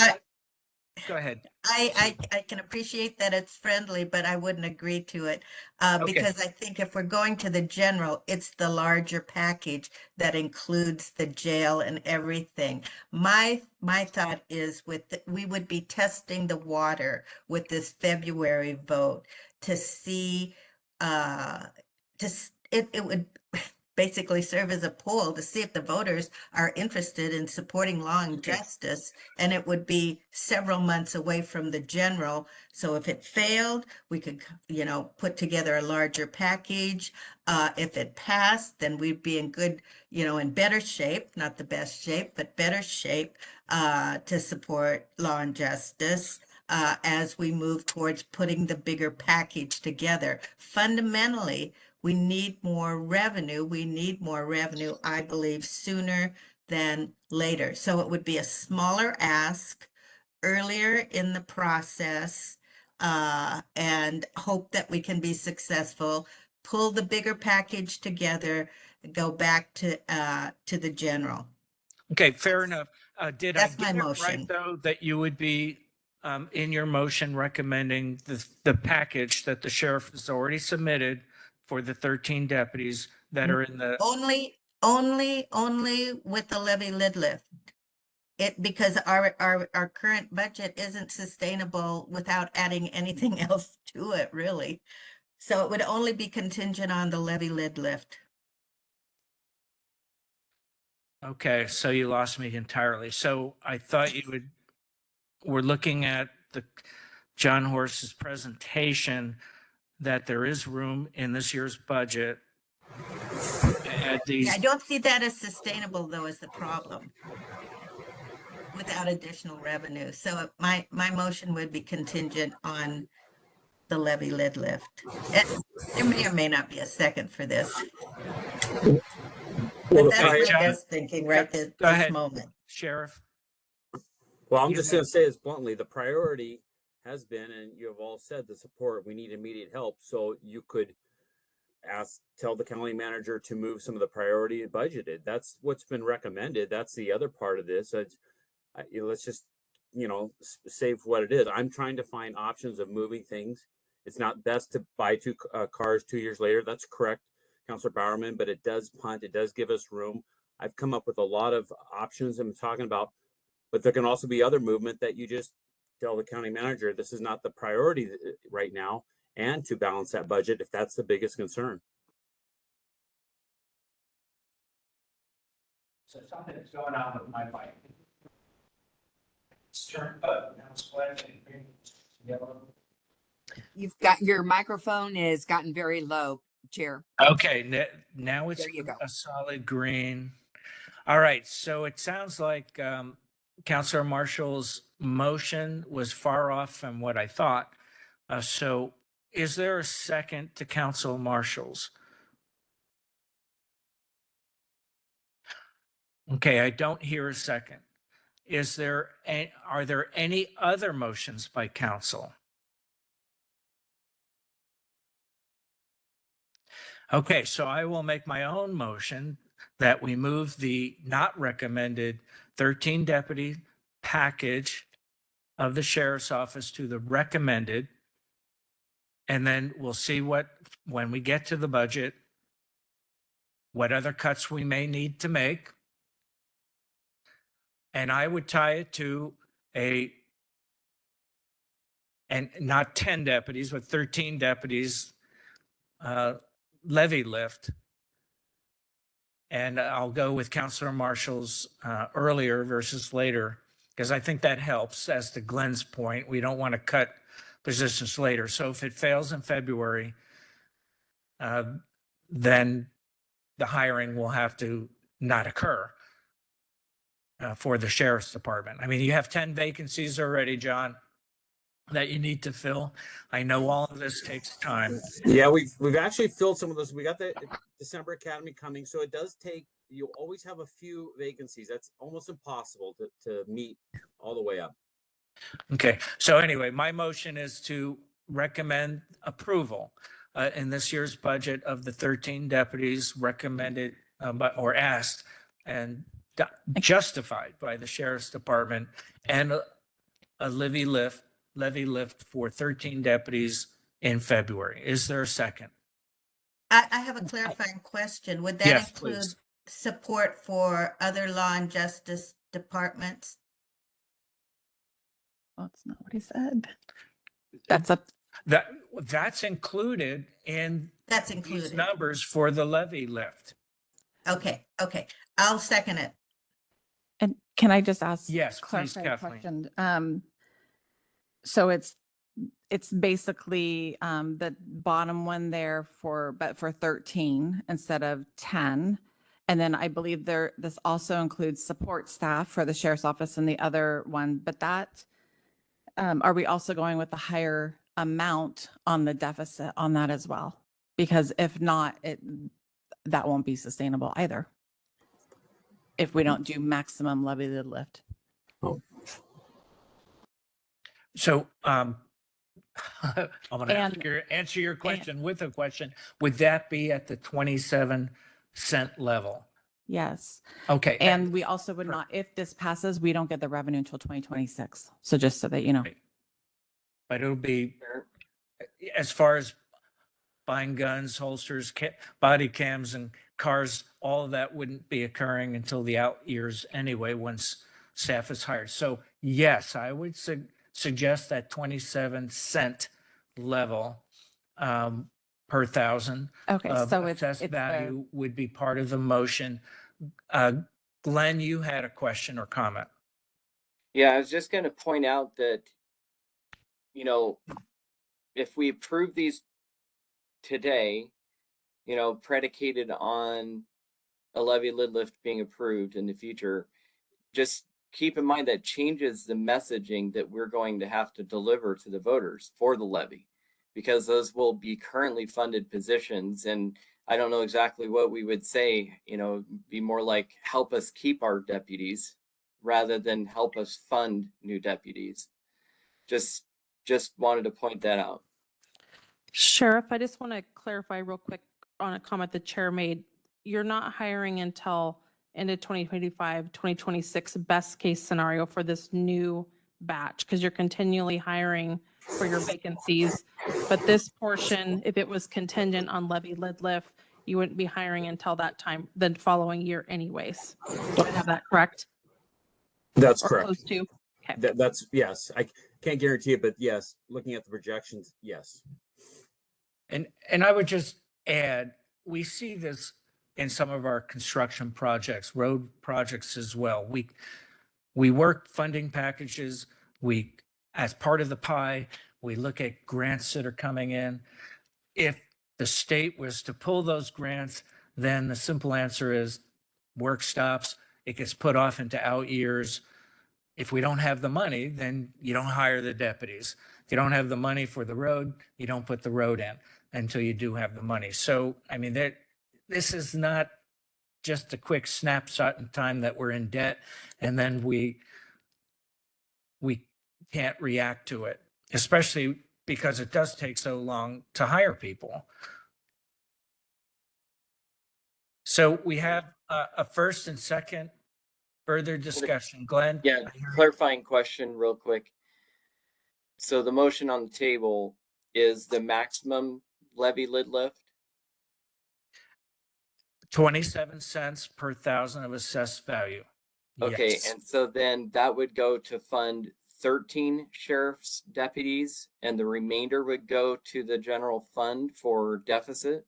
Go ahead. I can appreciate that it's friendly, but I wouldn't agree to it. Okay. Because I think if we're going to the general, it's the larger package that includes the jail and everything. My thought is we would be testing the water with this February vote to see, it would basically serve as a poll to see if the voters are interested in supporting law and justice. And it would be several months away from the general. So if it failed, we could, put together a larger package. If it passed, then we'd be in good, in better shape, not the best shape, but better shape to support law and justice. As we move towards putting the bigger package together. Fundamentally, we need more revenue. We need more revenue, I believe, sooner than later. So it would be a smaller ask earlier in the process, and hope that we can be successful, pull the bigger package together, go back to the general. Okay, fair enough. Did I That's my get it right, motion. though, that you would be in your motion recommending the package that the sheriff has already submitted for the 13 deputies that are in the, Only with the levy lid lift. Because our current budget isn't sustainable without adding anything else to it, really. So it would only be contingent on the levy lid lift. okay, so you lost me entirely. So I thought we're looking at the John Horse's presentation that there is room in this year's budget. At these, Yeah, I don't see that as sustainable, though, is the problem. Without additional revenue. So my motion would be contingent on the levy lid lift. There may or may not be a second for this. But that's my John, best thinking right go this ahead. moment. Sheriff. Well, I'm You just have- going to say this bluntly, the priority has been, and you have all said the support, we need immediate help. So you could tell the county manager to move some of the priority budgeted. That's what's been recommended. That's the other part of this. Let's just, save what it is. I'm trying to find options of moving things. It's not best to buy two cars 2 years later. That's correct, Councilor Bowerman, but it does punt. It does give us room. I've come up with a lot of options I'm talking about, but there can also be other movement that you just tell the county manager, this is not the priority right now, and to balance that budget if that's the biggest concern. So something is going on with my mic. It's turned up, now it's flashing green, yellow. You've got your microphone has gotten very low, Chair. Okay, now it's There you go. a solid green. All right, so it sounds like Councilor Marshall's motion was far off from what I thought. So is there a second to Council Marshall's? Okay, I don't hear a second. Are there any other motions by council? Okay, so I will make my own motion that we move the not recommended 13 deputy package of the sheriff's office to the recommended. And then we'll see when we get to the budget, what other cuts we may need to make. And I would tie it to and not 10 deputies, but 13 deputies levy lift. And I'll go with Councilor Marshall's earlier versus later, because I think that helps. As to Glenn's point, we don't want to cut positions later. So if it fails in February, then the hiring will have to not occur for the sheriff's department. I mean, you have 10 vacancies already, John, that you need to fill. I know all of this takes time. Yeah, we've actually filled some of those. We got the December Academy coming, so it does take. You always have a few vacancies. That's almost impossible to meet all the way up. Okay, so anyway, my motion is to recommend approval in this year's budget of the 13 deputies recommended or asked and justified by the sheriff's department, and a levy lift for 13 deputies in February. Is there a second? I have a clarifying question. Would that Yes, include please. support for other law and justice departments? Well, that's not what he said. That's up. That's included in That's these included. numbers for the levy lift. Okay, okay. I'll second it. And can I just ask? Yes, please, clarify a Kathleen. question? So it's basically the bottom one there but for 13 instead of 10. And then I believe this also includes support staff for the sheriff's office and the other one, but that, are we also going with the higher amount on the deficit on that as well? Because if not, that won't be sustainable either. If we don't do maximum levy lift. So I'm going to And- answer your question with a question. Would that be at the 27-cent level? Yes. Okay. And we also would not, if this passes, we don't get the revenue until 2026. So just so that you know. But it'll be, as far as buying guns, holsters, body cams and cars, all of that wouldn't be occurring until the out years anyway, once staff is hired. So yes, I would suggest that 27-cent level per thousand Okay, of so it's assessed value would be part of the motion. Glenn, you had a question or comment? Yeah, I was just going to point out that, you know, if we approve these today, you know, predicated on a levy lid lift being approved in the future, just keep in mind that changes the messaging that we're going to have to deliver to the voters for the levy, because those will be currently funded positions. And I don't know exactly what we would say, you know, be more like help us keep our deputies rather than help us fund new deputies. Just wanted to point that out. Sheriff, I just want to clarify real quick on a comment the chair made. You're not hiring until end of 2025, 2026 best case scenario for this new batch, because you're continually hiring for your vacancies. But this portion, if it was contingent on levy lid lift, you wouldn't be hiring until that time, the following year anyways. Do I have that correct? That's Or correct. close to? Okay. That's yes. I can't guarantee it, but yes, looking at the projections, yes. And I would just add, we see this in some of our construction projects, road projects as well. We work funding packages. As part of the pie, we look at grants that are coming in. If the state was to pull those grants, then the simple answer is work stops. It gets put off into out years. If we don't have the money, then you don't hire the deputies. If you don't have the money for the road, you don't put the road in until you do have the money. So, I mean, this is not just a quick snapshot in time that we're in debt and then we can't react to it, especially because it does take so long to hire people. So we have a first and second further discussion. Glenn? Yeah, clarifying question real quick. So the motion on the table is the maximum levy lid lift? 27 cents per thousand of assessed value. Okay, Yes. and so then that would go to fund 13 sheriff's deputies and the remainder would go to the general fund for deficit?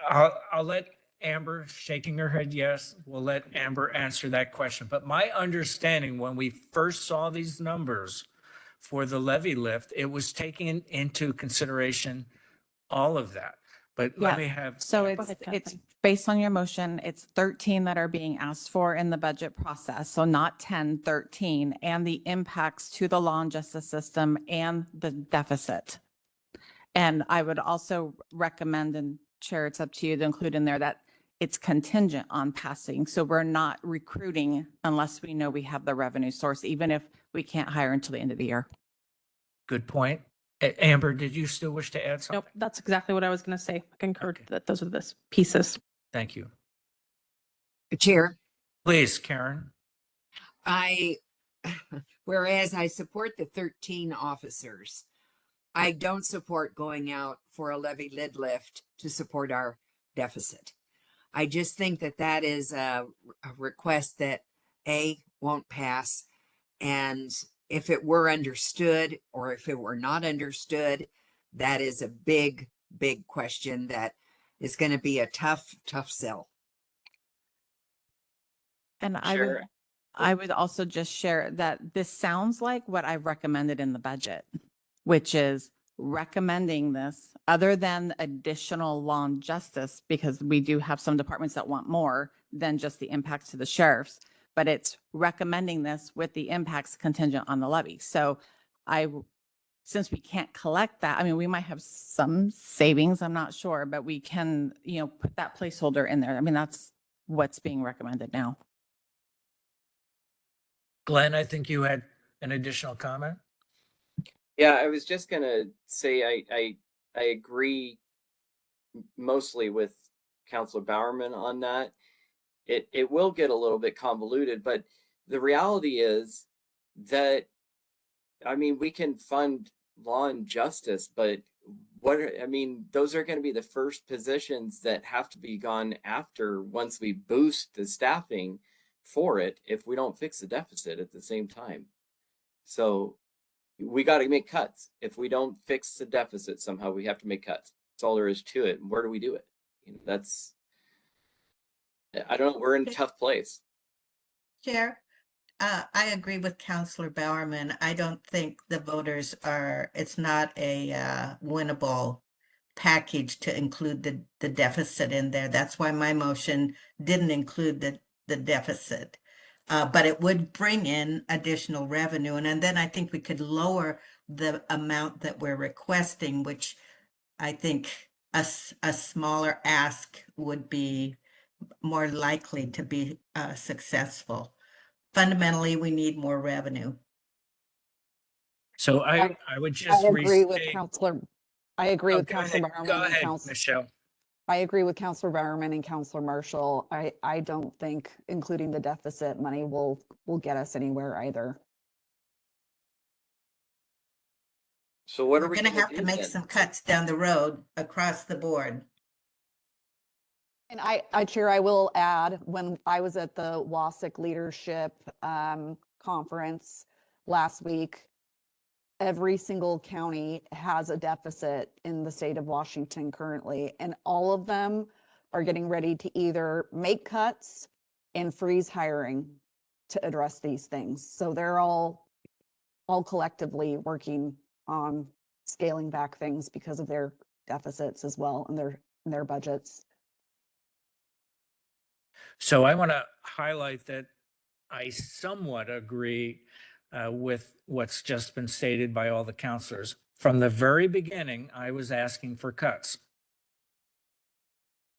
I'll let Amber, shaking her head yes, we'll let Amber answer that question. But my understanding when we first saw these numbers for the levy lift, it was taking into consideration all of that. But let Yeah. me have. So Go it's ahead, it's Kathleen. based on your motion, it's 13 that are being asked for in the budget process. So not 10, 13, and the impacts to the law and justice system and the deficit. And I would also recommend, and Chair, it's up to you to include in there that it's contingent on passing. So we're not recruiting unless we know we have the revenue source, even if we can't hire until the end of the year. Good point. Amber, did you still wish to add something? Nope, that's exactly what I was going to say. I concur Okay. that those are the pieces. Thank you. Chair, Please, Karen. Whereas I support the 13 officers, I don't support going out for a levy lid lift to support our deficit. I just think that that is a request that won't pass. And if it were understood or if it were not understood, that is a big, big question that is going to be a tough, tough sell. And Sure. I would also just share that this sounds like what I've recommended in the budget, which is recommending this other than additional law and justice, because we do have some departments that want more than just the impacts to the sheriffs, but it's recommending this with the impacts contingent on the levy. So since we can't collect that, I mean, we might have some savings, I'm not sure, but we can, put that placeholder in there. I mean, that's what's being recommended now. Glenn, I think you had an additional comment. Yeah, I was just gonna say I agree mostly with Councilor Bowerman on that. It will get a little bit convoluted, but the reality is that, I mean, we can fund law and justice, but those are going to be the first positions that have to be gone after once we boost the staffing for it, if we don't fix the deficit at the same time. So we got to make cuts. If we don't fix the deficit somehow, we have to make cuts. That's all there is to it. And where do we do it? I don't know. We're in a tough place. Chair, I agree with Councilor Bowerman. I don't think the voters it's not a winnable package to include the deficit in there. That's why my motion didn't include the deficit. But it would bring in additional revenue. And then I think we could lower the amount that we're requesting, which I think a smaller ask would be more likely to be successful. Fundamentally, we need more revenue. So I would just I agree with restate. Counselor. I agree with Go Counselor ahead, Bowerman and Counselor. Michelle. I agree with Counselor Bowerman and Counselor Marshall. I don't think including the deficit money will get us anywhere either. So what are We're we going to gonna have to do make then? some cuts down the road across the board. And Chair, I will add, when I was at the WASC Leadership Conference last week, every single county has a deficit in the state of Washington currently, and all of them are getting ready to either make cuts and freeze hiring to address these things. So they're all collectively working on scaling back things because of their deficits as well and their budgets. So I want to highlight that I somewhat agree with what's just been stated by all the counselors. From the very beginning, I was asking for cuts.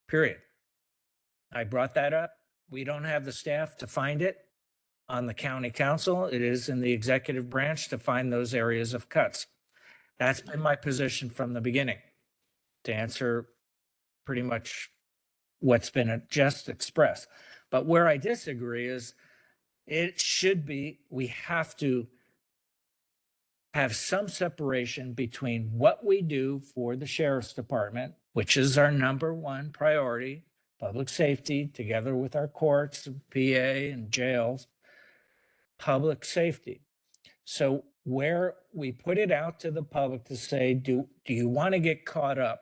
Period. I brought that up. We don't have the staff to find it on the county council. It is in the executive branch to find those areas of cuts. That's been my position from the beginning, to answer pretty much what's been just expressed. But where I disagree is it should be, we have to have some separation between what we do for the sheriff's department, which is our number one priority, public safety, together with our courts, PA and jails, public safety. So where we put it out to the public to say, do you want to get caught up?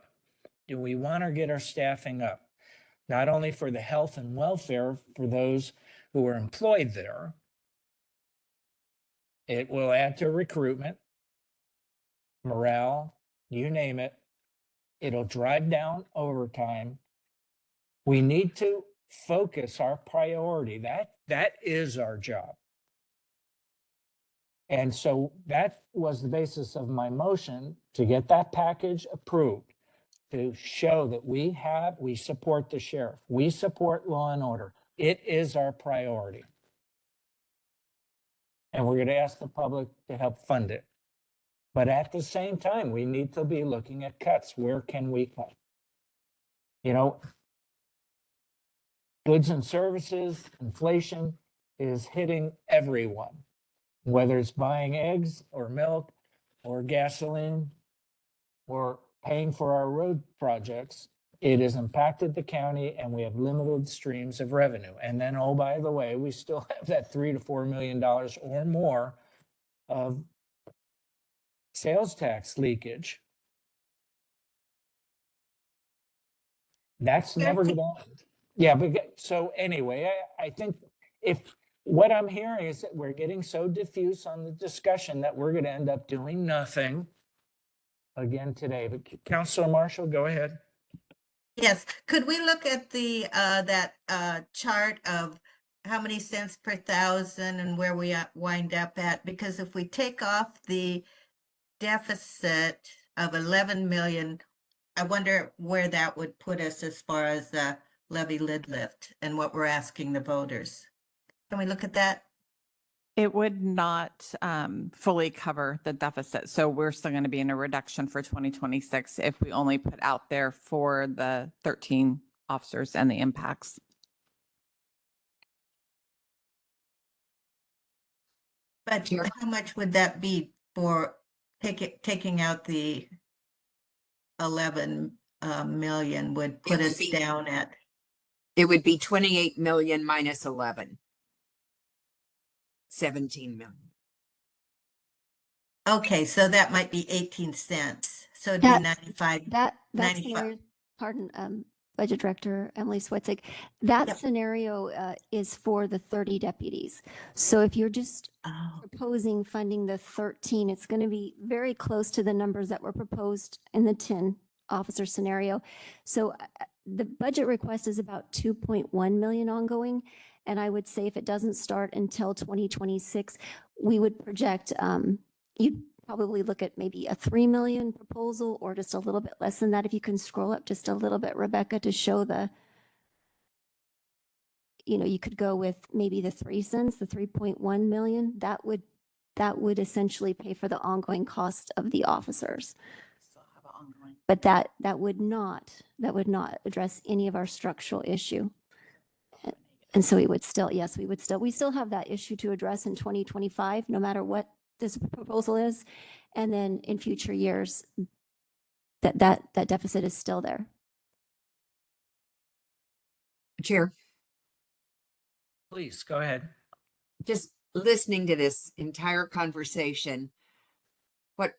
Do we want to get our staffing up? Not only for the health and welfare for those who are employed there, it will add to recruitment, morale, you name it. It'll drive down overtime. We need to focus our priority. That is our job. And so that was the basis of my motion to get that package approved, to show that we support the sheriff. We support law and order. It is our priority. And we're going to ask the public to help fund it. But at the same time, we need to be looking at cuts. Where can we cut? Goods and services, inflation, is hitting everyone, whether it's buying eggs or milk or gasoline or paying for our road projects. It has impacted the county and we have limited streams of revenue. And then, oh, by the way, we still have that $3 to $4 million or more of sales tax leakage. That's never going to end. Yeah, but so anyway, I think if what I'm hearing is that we're getting so diffuse on the discussion that we're going to end up doing nothing again today. But Councilor Marshall, go ahead. Yes, could we look at the that chart of how many cents per thousand and where we wind up at? Because if we take off the deficit of 11 million, I wonder where that would put us as far as the levy lid lift and what we're asking the voters. Can we look at that? It would not fully cover the deficit. So we're still going to be in a reduction for 2026 if we only put out there for the 13 officers and the impacts. But how much would that be for taking out the 11 million would put us down at? It would be 28 million minus 11. 17 million. Okay, so that might be 18 cents. So it'd That's- be 95. That 95. scenario, pardon, Budget Director Emily Switzig, that Yep. scenario is for the 30 deputies. So if you're just Oh, proposing funding the 13, it's going to be very close to the numbers that were proposed in the 10 officer scenario. So the budget request is about 2.1 million ongoing. And I would say if it doesn't start until 2026, we would project, you'd probably look at maybe a 3 million proposal or just a little bit less than that. If you can scroll up just a little bit, Rebecca, to show the, you could go with maybe the 3 cents, the 3.1 million. That would essentially pay for the ongoing cost of the officers. But that would not address any of our structural issue. And so we still have that issue to address in 2025, no matter what this proposal is. And then in future years, that deficit is still there. Chair, Please, go ahead. just listening to this entire conversation, what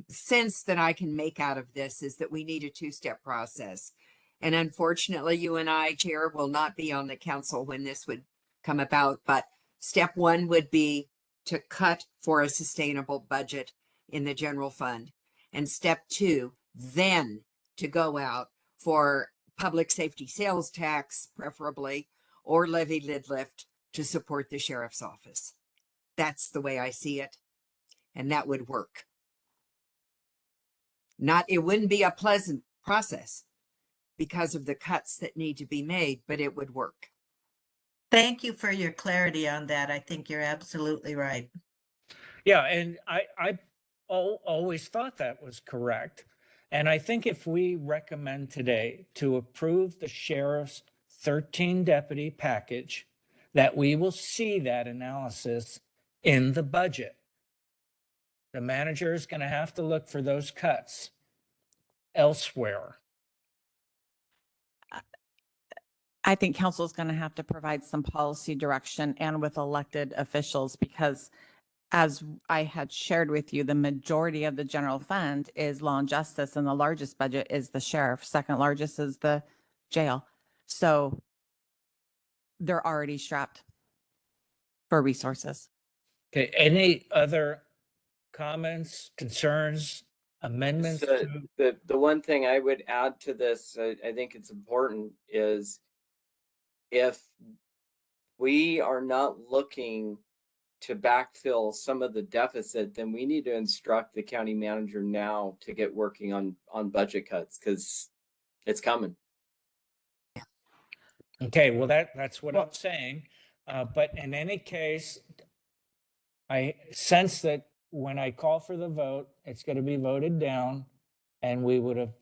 sense that I can make out of this is that we need a two-step process. And unfortunately, you and I, Chair, will not be on the council when this would come about. But step one would be to cut for a sustainable budget in the general fund. And step two, then to go out for public safety sales tax, preferably, or levy lid lift to support the sheriff's office. That's the way I see it. And that would work. It wouldn't be a pleasant process because of the cuts that need to be made, but it would work. thank you for your clarity on that. I think you're absolutely right. Yeah, and I always thought that was correct. And I think if we recommend today to approve the sheriff's 13 deputy package, that we will see that analysis in the budget. The manager is going to have to look for those cuts elsewhere. I think council is going to have to provide some policy direction and with elected officials because as I had shared with you, the majority of the general fund is law and justice and the largest budget is the sheriff. Second largest is the jail. So they're already strapped for resources. Okay, any other comments, concerns, amendments? So to- the one thing I would add to this, I think it's important, is if we are not looking to backfill some of the deficit, then we need to instruct the county manager now to get working on budget cuts because it's coming. Okay, well, that's what I'm saying. But in any case, I sense that when I call for the vote, it's going to be voted down and we would have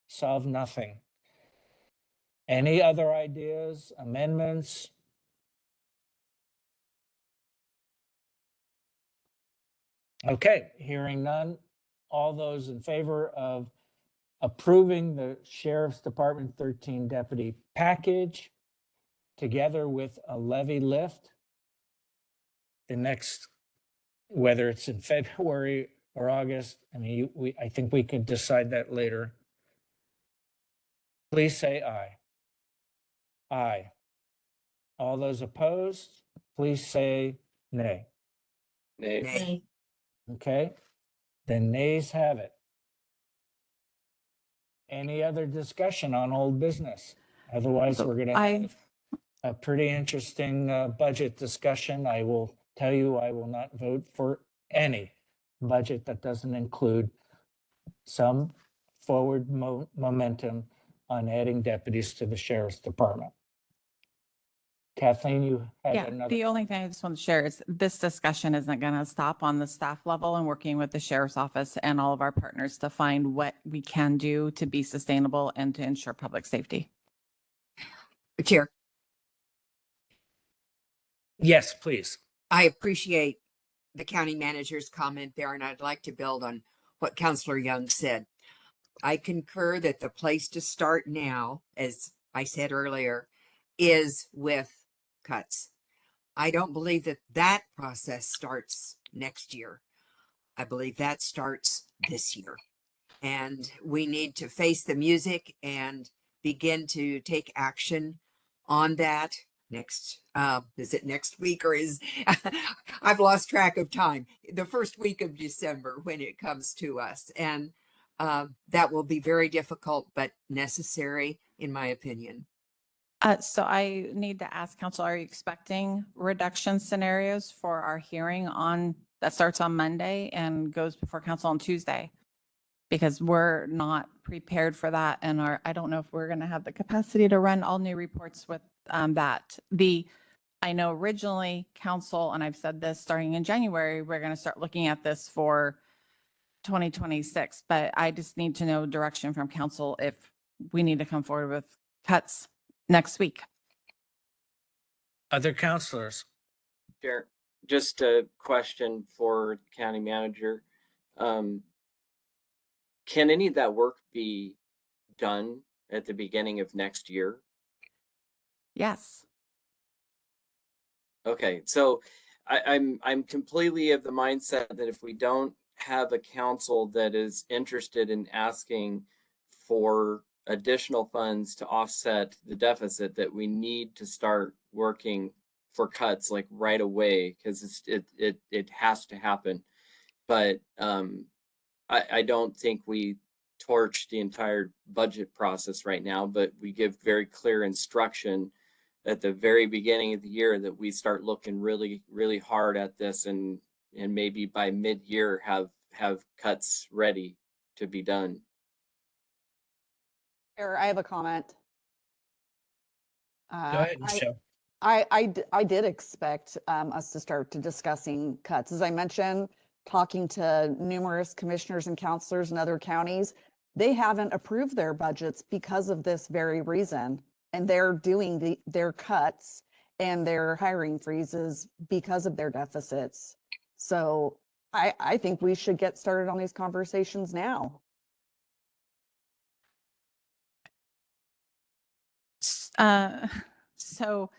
solved nothing. Any other ideas, amendments? Okay, hearing none. All those in favor of approving the Sheriff's Department 13 deputy package together with a levy lift, the next, whether it's in February or August, I mean, I think we could decide that later. Please say aye. Aye. All those opposed, please say nay. Nay. Nay. Okay, then nays have it. Any other discussion on old business? Otherwise, we're gonna have a pretty interesting budget discussion. I will tell you, I will not vote for any budget that doesn't include some forward momentum on adding deputies to the sheriff's department. Kathleen, you had Yeah, another. the only thing I just want to share is this discussion isn't going to stop on the staff level, and working with the sheriff's office and all of our partners to find what we can do to be sustainable and to ensure public safety. Chair, Yes, please. I appreciate the county manager's comment there, and I'd like to build on what Councillor Young said. I concur that the place to start now, as I said earlier, is with cuts. I don't believe that that process starts next year. I believe that starts this year. And we need to face the music and begin to take action on that next, is it next week or is, I've lost track of time, the first week of December when it comes to us. And that will be very difficult, but necessary in my opinion. So I need to ask council, are you expecting reduction scenarios for our hearing that starts on Monday and goes before council on Tuesday? Because we're not prepared for that, and I don't know if we're going to have the capacity to run all new reports with that. I know originally council, and I've said this starting in January, we're going to start looking at this for 2026, but I just need to know direction from council if we need to come forward with cuts next week. Other counselors? Chair, just a question for the county manager. Can any of that work be done at the beginning of next year? Yes. Okay, so I'm completely of the mindset that if we don't have a council that is interested in asking for additional funds to offset the deficit, that we need to start working for cuts like right away, because it has to happen. But I don't think we torch the entire budget process right now, but we give very clear instruction at the very beginning of the year that we start looking really, really hard at this, and maybe by mid-year have cuts ready to be done. I have a comment. Go ahead, Michelle. I did expect us to start discussing cuts. As I mentioned, talking to numerous commissioners and counselors in other counties, they haven't approved their budgets because of this very reason. And they're doing their cuts and their hiring freezes because of their deficits. So I think we should get started on these conversations now. So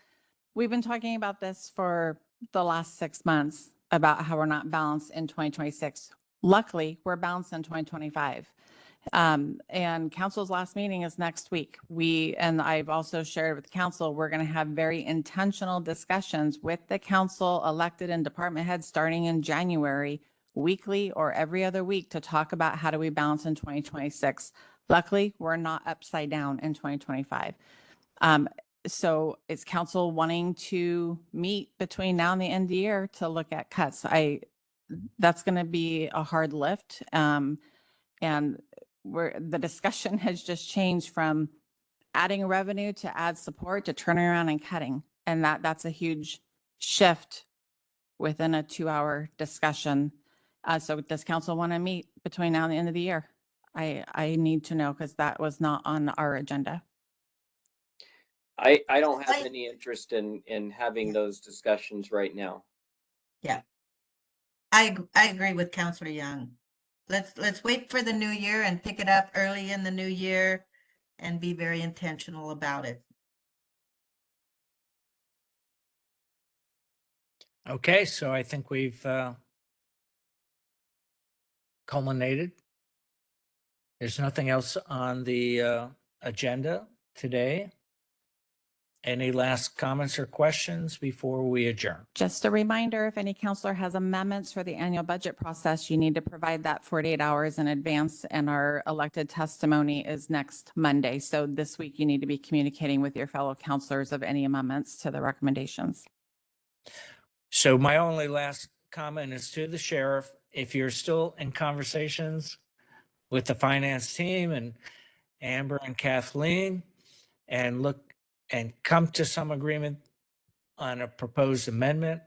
we've been talking about this for the last 6 months about how we're not balanced in 2026. Luckily, we're balanced in 2025. And council's last meeting is next week. And I've also shared with council, we're going to have very intentional discussions with the council, elected and department heads starting in January, weekly or every other week, to talk about how do we balance in 2026. Luckily, we're not upside down in 2025. So is council wanting to meet between now and the end of the year to look at cuts? That's going to be a hard lift. And the discussion has just changed from adding revenue to add support to turning around and cutting. And that's a huge shift within a 2-hour discussion. So does council want to meet between now and the end of the year? I need to know, because that was not on our agenda. I don't have any interest in having those discussions right now. Yeah. I agree with Counselor Young. Let's wait for the new year and pick it up early in the new year and be very intentional about it. Okay, so I think we've culminated. There's nothing else on the agenda today. Any last comments or questions before we adjourn? Just a reminder, if any counselor has amendments for the annual budget process, you need to provide that 48 hours in advance, and our elected testimony is next Monday. So this week you need to be communicating with your fellow counselors of any amendments to the recommendations. So my only last comment is to the sheriff. If you're still in conversations with the finance team and Amber and Kathleen, and look and come to some agreement on a proposed amendment,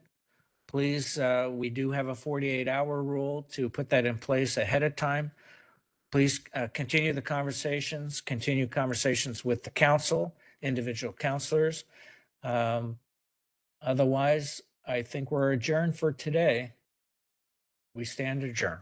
please, we do have a 48-hour rule to put that in place ahead of time. Please continue the conversations, continue conversations with the council, individual counselors. Otherwise, I think we're adjourned for today. We stand adjourned.